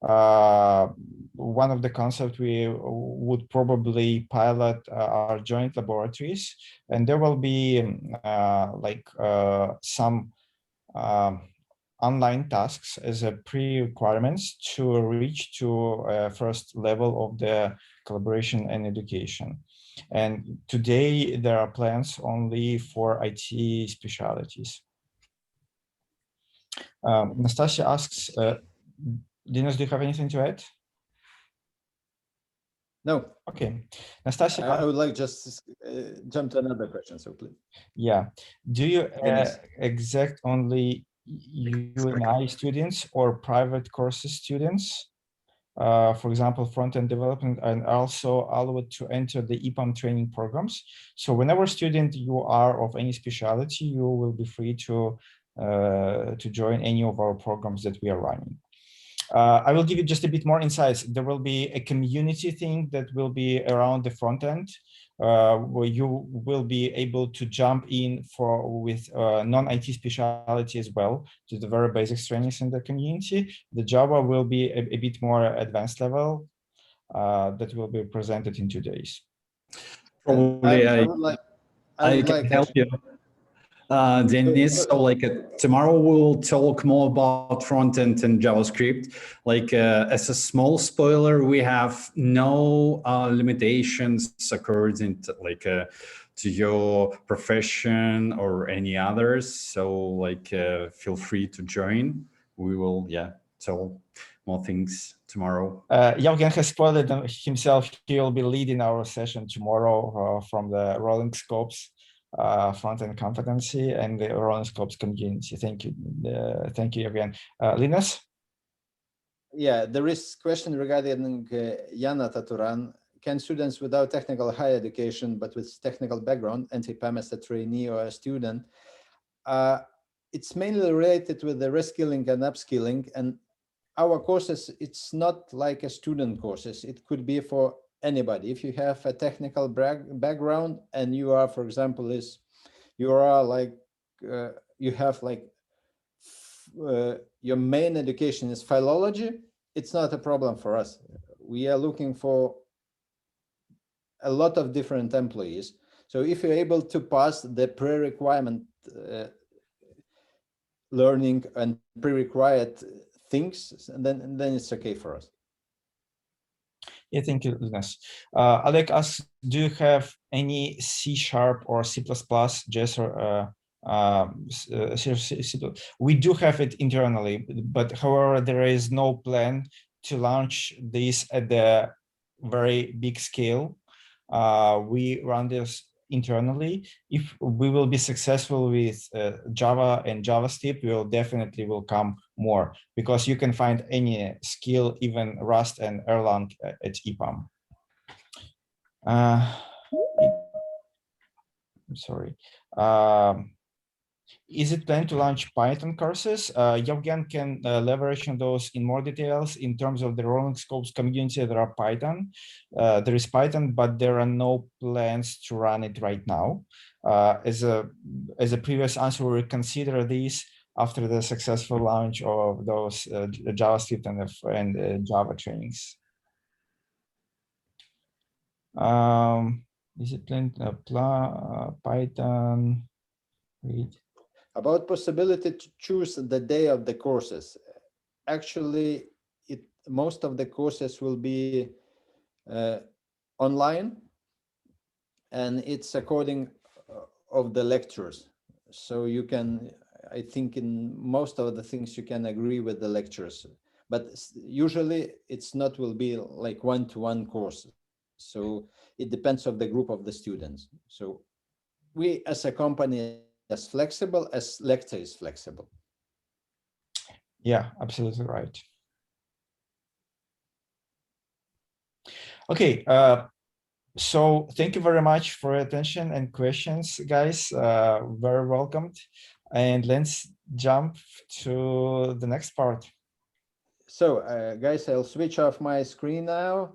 One of the concepts we would probably pilot are joint laboratories, and there will be some online tasks as a pre-requirements to reach to first level of the collaboration and education. And today there are plans only for IT specialties. Nastasia asks, Dinos, do you have anything to add? No. Okay. Nastasia, I would like just jump to another question, so please. Yeah. Do you exact only UNI students or private courses students? For example, front-end development, and also allowed to enter the EPAM training programs. So whenever student you are of any specialty, you will be free to join any of our programs that we are running. I will give you just a bit more insights. There will be a community thing that will be around the front end, where you will be able to jump in with non-IT specialty as well to the very basic trainings in the community. The Java will be a bit more advanced level that will be presented in 2 days. Probably I would can like help you. Denis, so tomorrow we'll talk more about front-end and JavaScript. As a small spoiler, we have no limitations according to to your profession or any others. So feel free to join. We will tell more things tomorrow. Jürgen has spoiled himself. He will be leading our session tomorrow from the Rolling Scopes front-end competency and the Rolling Scopes community. Thank you. Thank you again. Linus? Yeah, there is a question regarding Yana Taturan. Can students without technical higher education but with technical background enter EPAM as a trainee or a student? It's mainly related with the reskilling and upskilling, and our courses, it's not like a student courses. It could be for anybody. If you have a technical background and you are, for example, your main education is philology, it's not a problem for us. We are looking for a lot of different employees. So if you're able to pass the pre-requirement learning and pre-required things, then it's okay for us. Yeah, thank you, Linus. Alec asks, do you have any C# or C++, JS, or we do have it internally, but however, there is no plan to launch this at the very big scale. We run this internally. If we will be successful with Java and JavaScript, we will definitely come more, because you can find any skill, even Rust and Erlang at EPAM. I'm sorry. Is it planned to launch Python courses? Jürgen can leverage on those in more details. In terms of the Rolling Scopes community, there are Python. There is Python, but there are no plans to run it right now. As a previous answer, we will consider these after the successful launch of those JavaScript and Java trainings. Is it planned to apply Python? Read. About possibility to choose the day of the courses. Actually, most of the courses will be online, and it's according of the lectures. So you can, I think in most of the things you can agree with the lectures, but usually it's not will be like one-to-one courses. So it depends on the group of the students. So we as a company as flexible as lecture is flexible. Yeah, absolutely right. Okay, so thank you very much for your attention and questions, guys. Very welcomed. And let's jump to the next part. So guys, I'll switch off my screen now.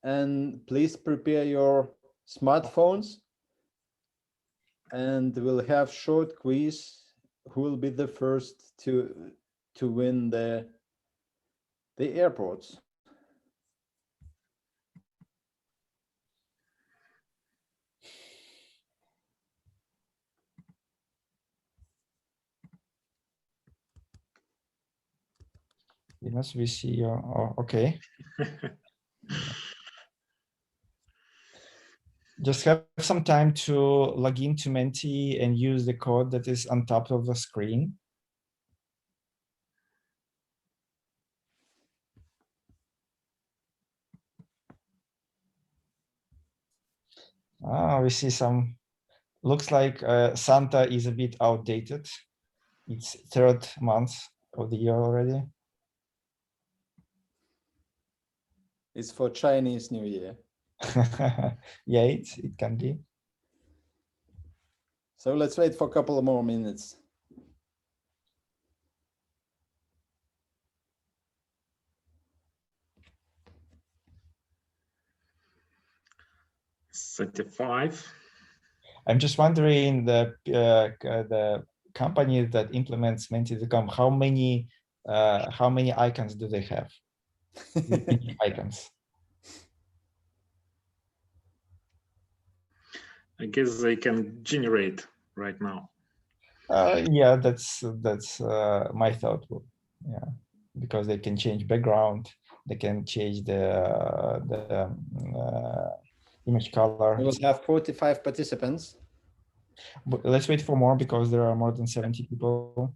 and please prepare your smartphones, and we'll have short quiz. Who will be the first to win the airports? Yes, we see you. Oh, okay. Just have some time to log into Menti and use the code that is on top of the screen. We see some, looks like Santa is a bit outdated. It's 3rd month of the year already. It's for Chinese New Year. Yeah, it can be. So let's wait for a couple of more minutes. $35. I'm just wondering, the company that implements Menti.com, how many icons do they have? Unique icons. I guess they can generate right now. Yeah, that's my thought. Yeah, because they can change background, they can change the image color. We will have 45 participants. But let's wait for more because there are more than 70 people.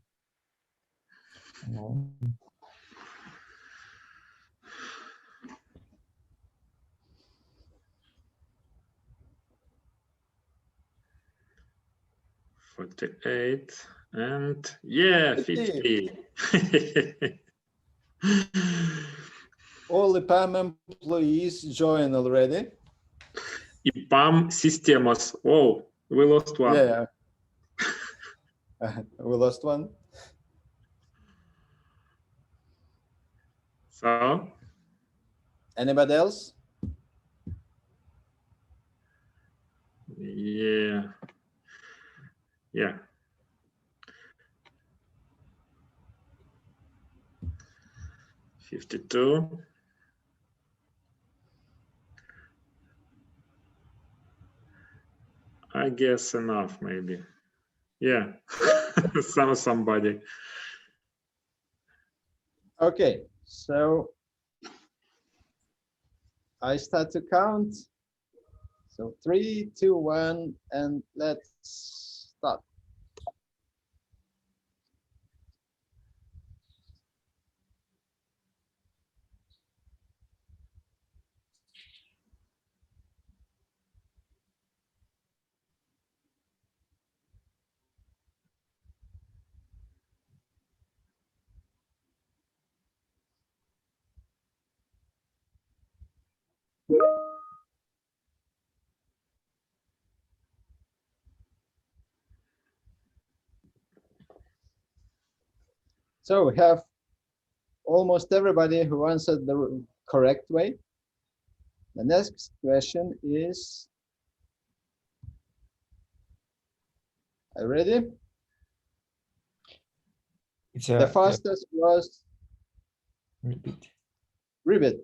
$48 and yeah, 50. All EPAM employees join already. EPAM Systems. Oh, we lost one. Yeah. We lost one. So, Anybody else? yeah. Yeah. $52. I guess enough, maybe. Yeah. Somebody. Okay, so I start to count. So 3, 2, 1, and let's start. So we have almost everybody who answered the correct way. The next question is, are you ready? It's The fastest was repeat. Ribbit.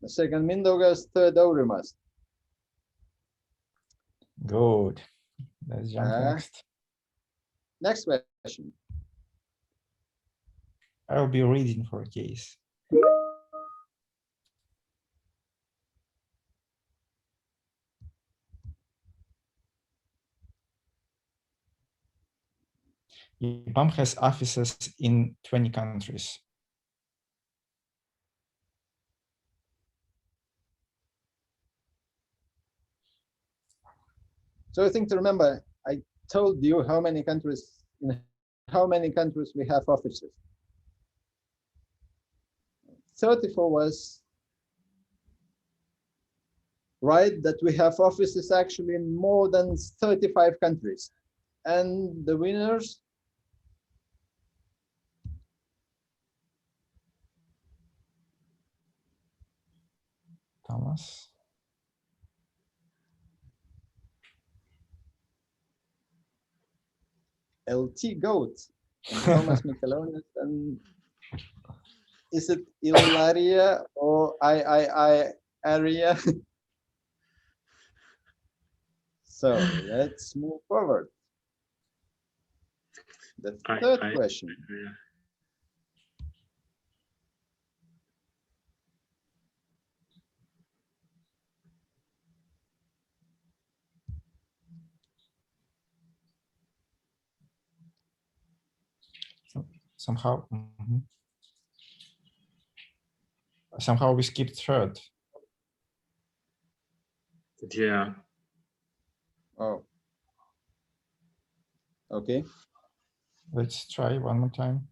The second Mindaugas, third Aurimas. Good. Let's jump next. Next question. I'll be reading for a case. EPAM has offices in 20 countries. So I think to remember, I told you how many countries, in how many countries we have offices. 34 was right, that we have offices actually in more than 35 countries. And the winners, Thomas. LT Goat and Thomas Michelonis, and is it Ilaria or I area? So let's move forward. The third question. Yeah. Somehow, somehow we skipped third. Yeah. Oh. Okay. Let's try one more time.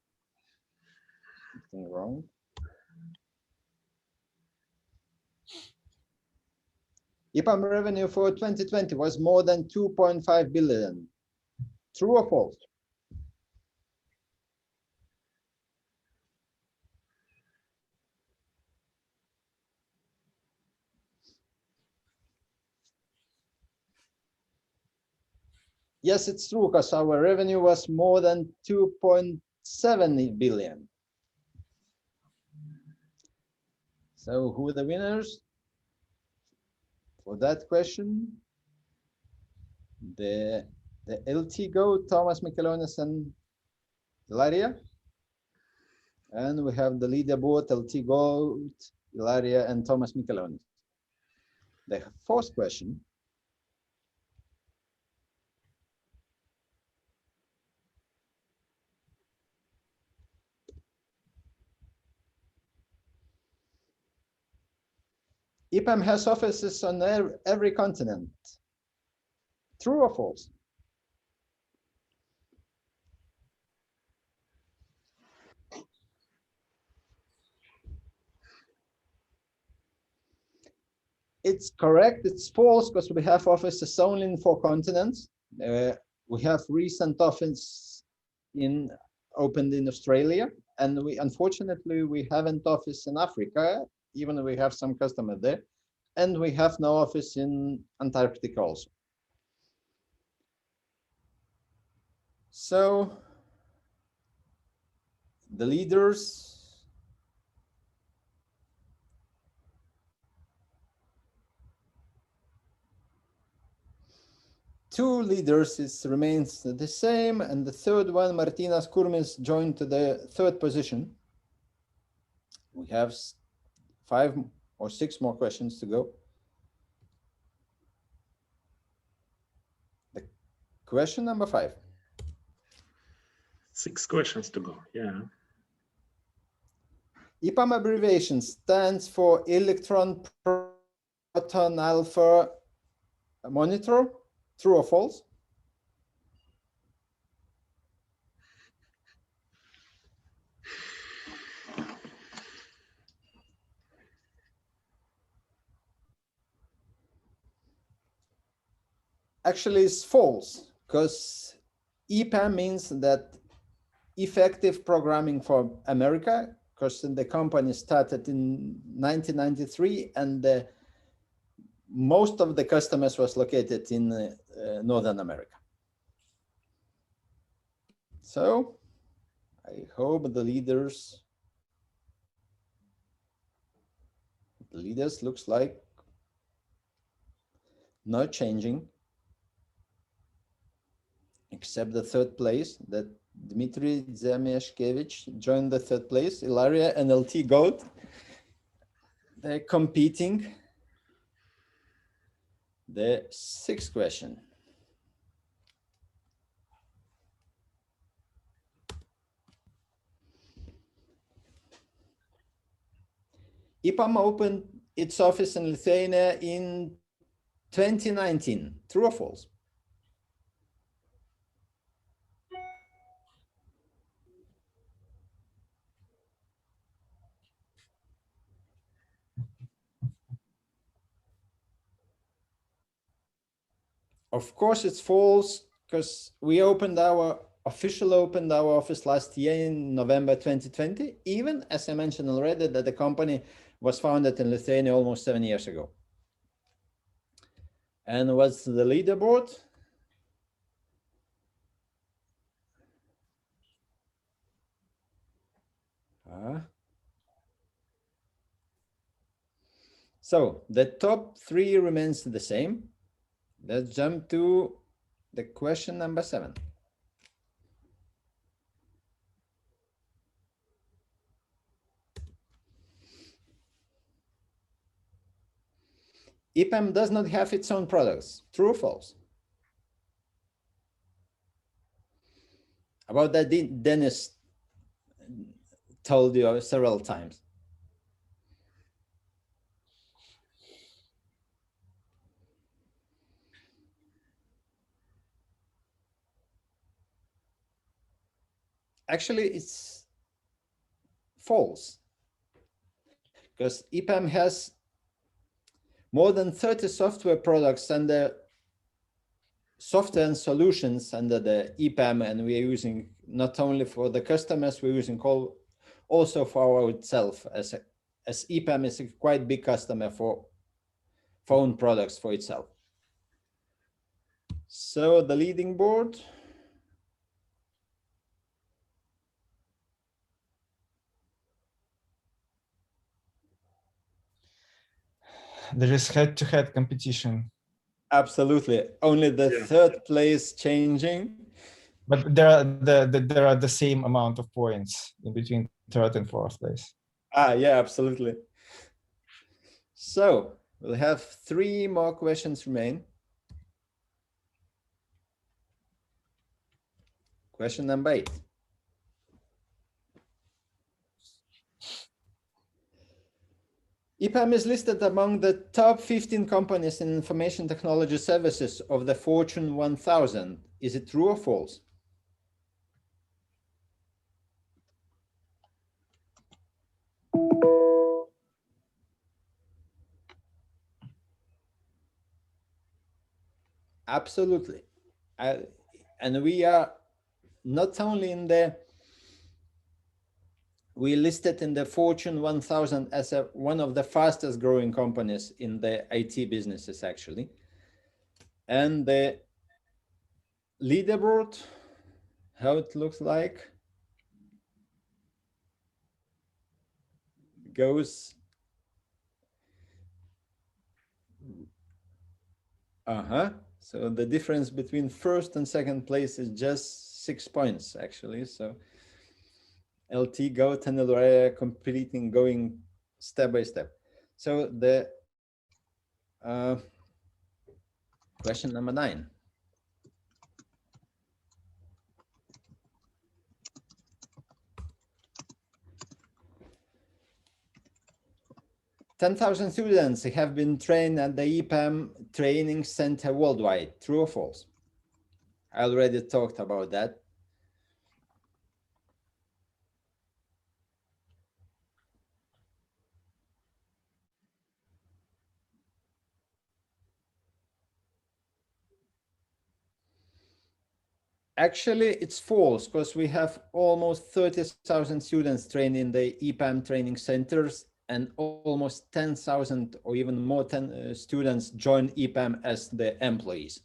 Something wrong. EPAM revenue for 2020 was more than 2.5 billion. True or false? Yes, it's true, because our revenue was more than 2.7 billion. So who are the winners for that question? The LT Goat, Thomas Michelonis and Ilaria. And we have the leaderboard, LT Goat, Ilaria and Thomas Michelonis. The fourth question. EPAM has offices on every continent. True or false? It's correct. It's false, because we have offices only in 4 continents. We have recent office opened in Australia, and unfortunately we haven't office in Africa, even though we have some customers there, and we have no office in Antarctica also. So the leaders. Two leaders remains the same, and the third one, Martinas Kurmis, joined to the 3rd position. We have 5 or 6 more questions to go. The question number 5. 6 questions to go. Yeah. EPAM abbreviation stands for Electron Proton Alpha Monitor. True or false? Actually, it's false, because EPAM means that effective programming for America, because the company started in 1993, and most of the customers was located in Northern America. So I hope the leaders looks like not changing, except the 3rd place, that Dmitry Zemeshkevich joined the 3rd place. Ilaria and LT Goat, they're competing. The 6th question. EPAM opened its office in Lithuania in 2019. True or false? Of course, it's false, because we officially opened our office last year in November 2020. Even, as I mentioned already, that the company was founded in Lithuania almost 7 years ago. And what's the leaderboard? So the top 3 remains the same. Let's jump to the question number 7. EPAM does not have its own products. True or false? About that, Dennis told you several times. Actually, it's false, because EPAM has more than 30 software products under software and solutions under the EPAM, and we are using not only for the customers, we're using also for ourselves, as EPAM is a quite big customer for phone products for itself. So the leading board. There is head-to-head competition. Absolutely. Only the third place changing. But there are the same amount of points in between third and fourth place. Yeah, absolutely. So we'll have 3 more questions remain. Question number 8. EPAM is listed among the top 15 companies in information technology services of the Fortune 1000. Is it true or false? Absolutely. And we are not only in the, we listed in the Fortune 1000 as one of the fastest growing companies in the IT businesses, actually. And the leaderboard, how it looks like, goes so the difference between first and second place is just 6 points, actually. So LT, Goat, and Ilaria competing, going step by step. So the question number 9. "10,000 students have been trained at the EPAM Training Center worldwide. True or false?" I already talked about that. Actually, it's false, because we have almost 30,000 students trained in the EPAM training centers, and almost 10,000 or even more students join EPAM as the employees.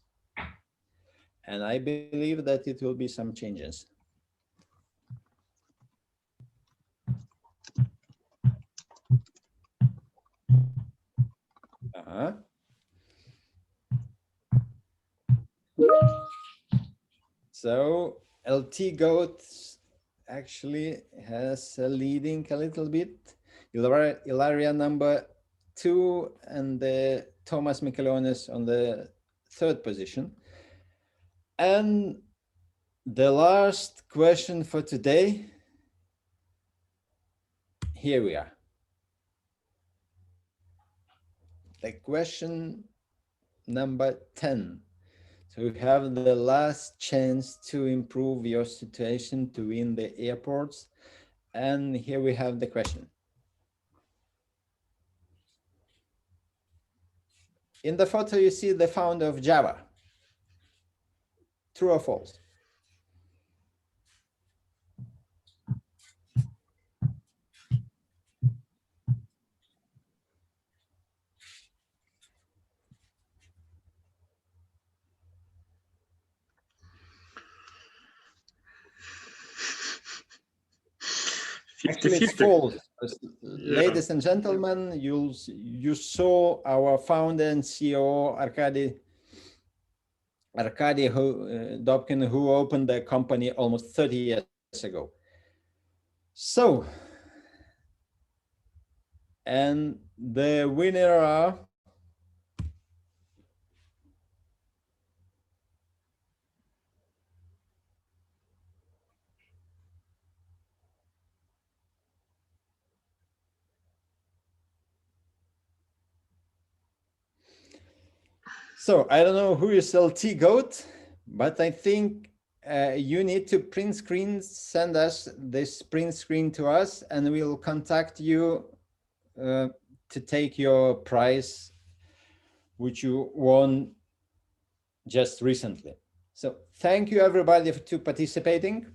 And I believe that it will be some changes. So LT Goat actually has a leading a little bit. Ilaria number 2, and Thomas Mikelionis on the 3rd position. And the last question for today, here we are. The question number 10. So you have the last chance to improve your situation to win the airports. And here we have the question. In the photo, you see the founder of Java. True or false? Actually, it's 50-50. false. Ladies and gentlemen, you saw our founder and CEO Arkady Dobkin, who opened the company almost 30 years ago. So, and the winner are so I don't know who is LT Goat, but I think you need to print screen, send us this print screen to us, and we'll contact you to take your prize, which you won just recently. So thank you everybody for participating.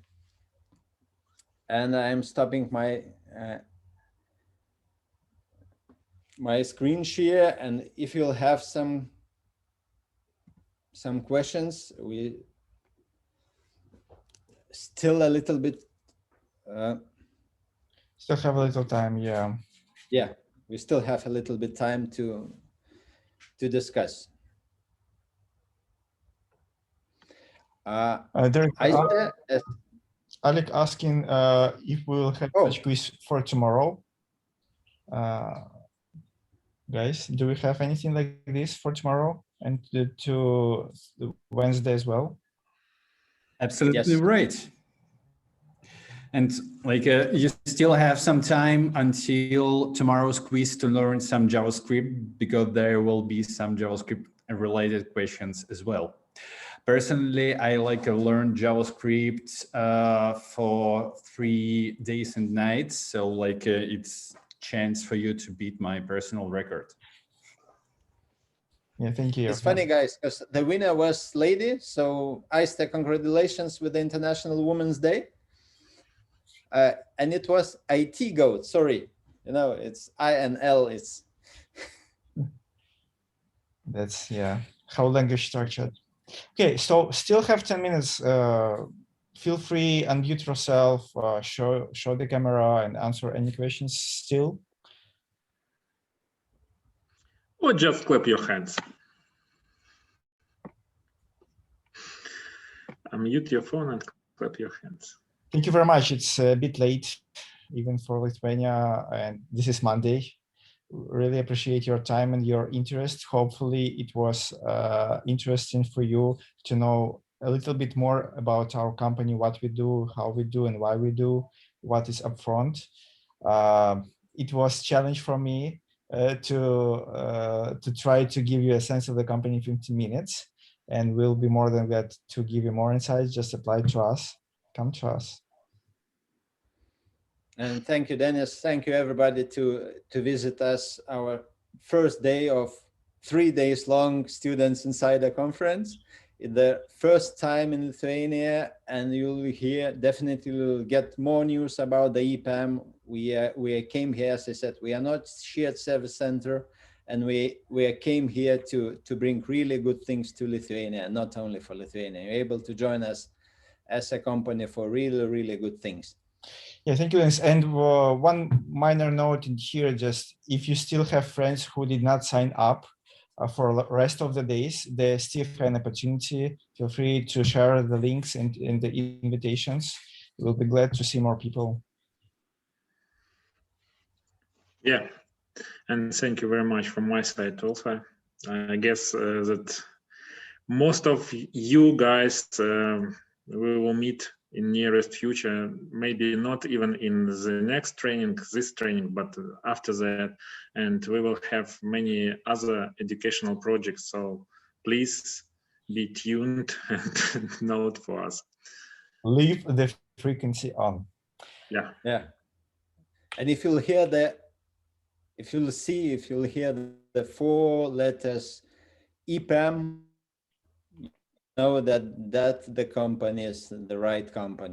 And I'm stopping my my screen share. And if you'll have some questions, we still a little bit. Still have a little time, yeah. Yeah, we still have a little bit time to discuss. Alec asking if we'll have a quiz for tomorrow. Guys, do we have anything like this for tomorrow and to Wednesday as well? Absolutely right. And like you still have some time until tomorrow's quiz to learn some JavaScript, because there will be some JavaScript related questions as well. Personally, I like to learn JavaScript for 3 days and nights. So like it's chance for you to beat my personal record. Yeah, thank you. It's funny, guys, because the winner was lady. So Aiste, congratulations with the International Women's Day. And it was IT Goat. Sorry, you know, it's I and L. It's that's, yeah, how language structured. Okay, so still have 10 minutes. Feel free, unmute yourself, show the camera and answer any questions still. Or just clap your hands. Unmute your phone and clap your hands. Thank you very much. It's a bit late, even for Lithuania, and this is Monday. Really appreciate your time and your interest. Hopefully it was interesting for you to know a little bit more about our company, what we do, how we do, and why we do, what is upfront. It was a challenge for me to try to give you a sense of the company in 15 minutes, and we'll be more than glad to give you more insights. Just apply to us, come to us. And thank you, Dennis. Thank you, everybody, to visit us. Our first day of 3 days long Students Insider Conference. It's the first time in Lithuania, and you'll hear, definitely will get more news about the EPAM. We came here, as I said, we are not shared service center, and we came here to bring really good things to Lithuania, not only for Lithuania. You're able to join us as a company for really, really good things. Yeah, thank you, Dennis. And one minor note in here, just if you still have friends who did not sign up for the rest of the days, they still have an opportunity. Feel free to share the links and the invitations. We'll be glad to see more people. Yeah, and thank you very much from my side also. I guess that most of you guys we will meet in nearest future, maybe not even in the next training, this training, but after that, and we will have many other educational projects. So please be tuned and note for us. Leave the frequency on. Yeah. Yeah. And if you'll hear if you'll hear the 4 letters EPAM, know that the company is the right company.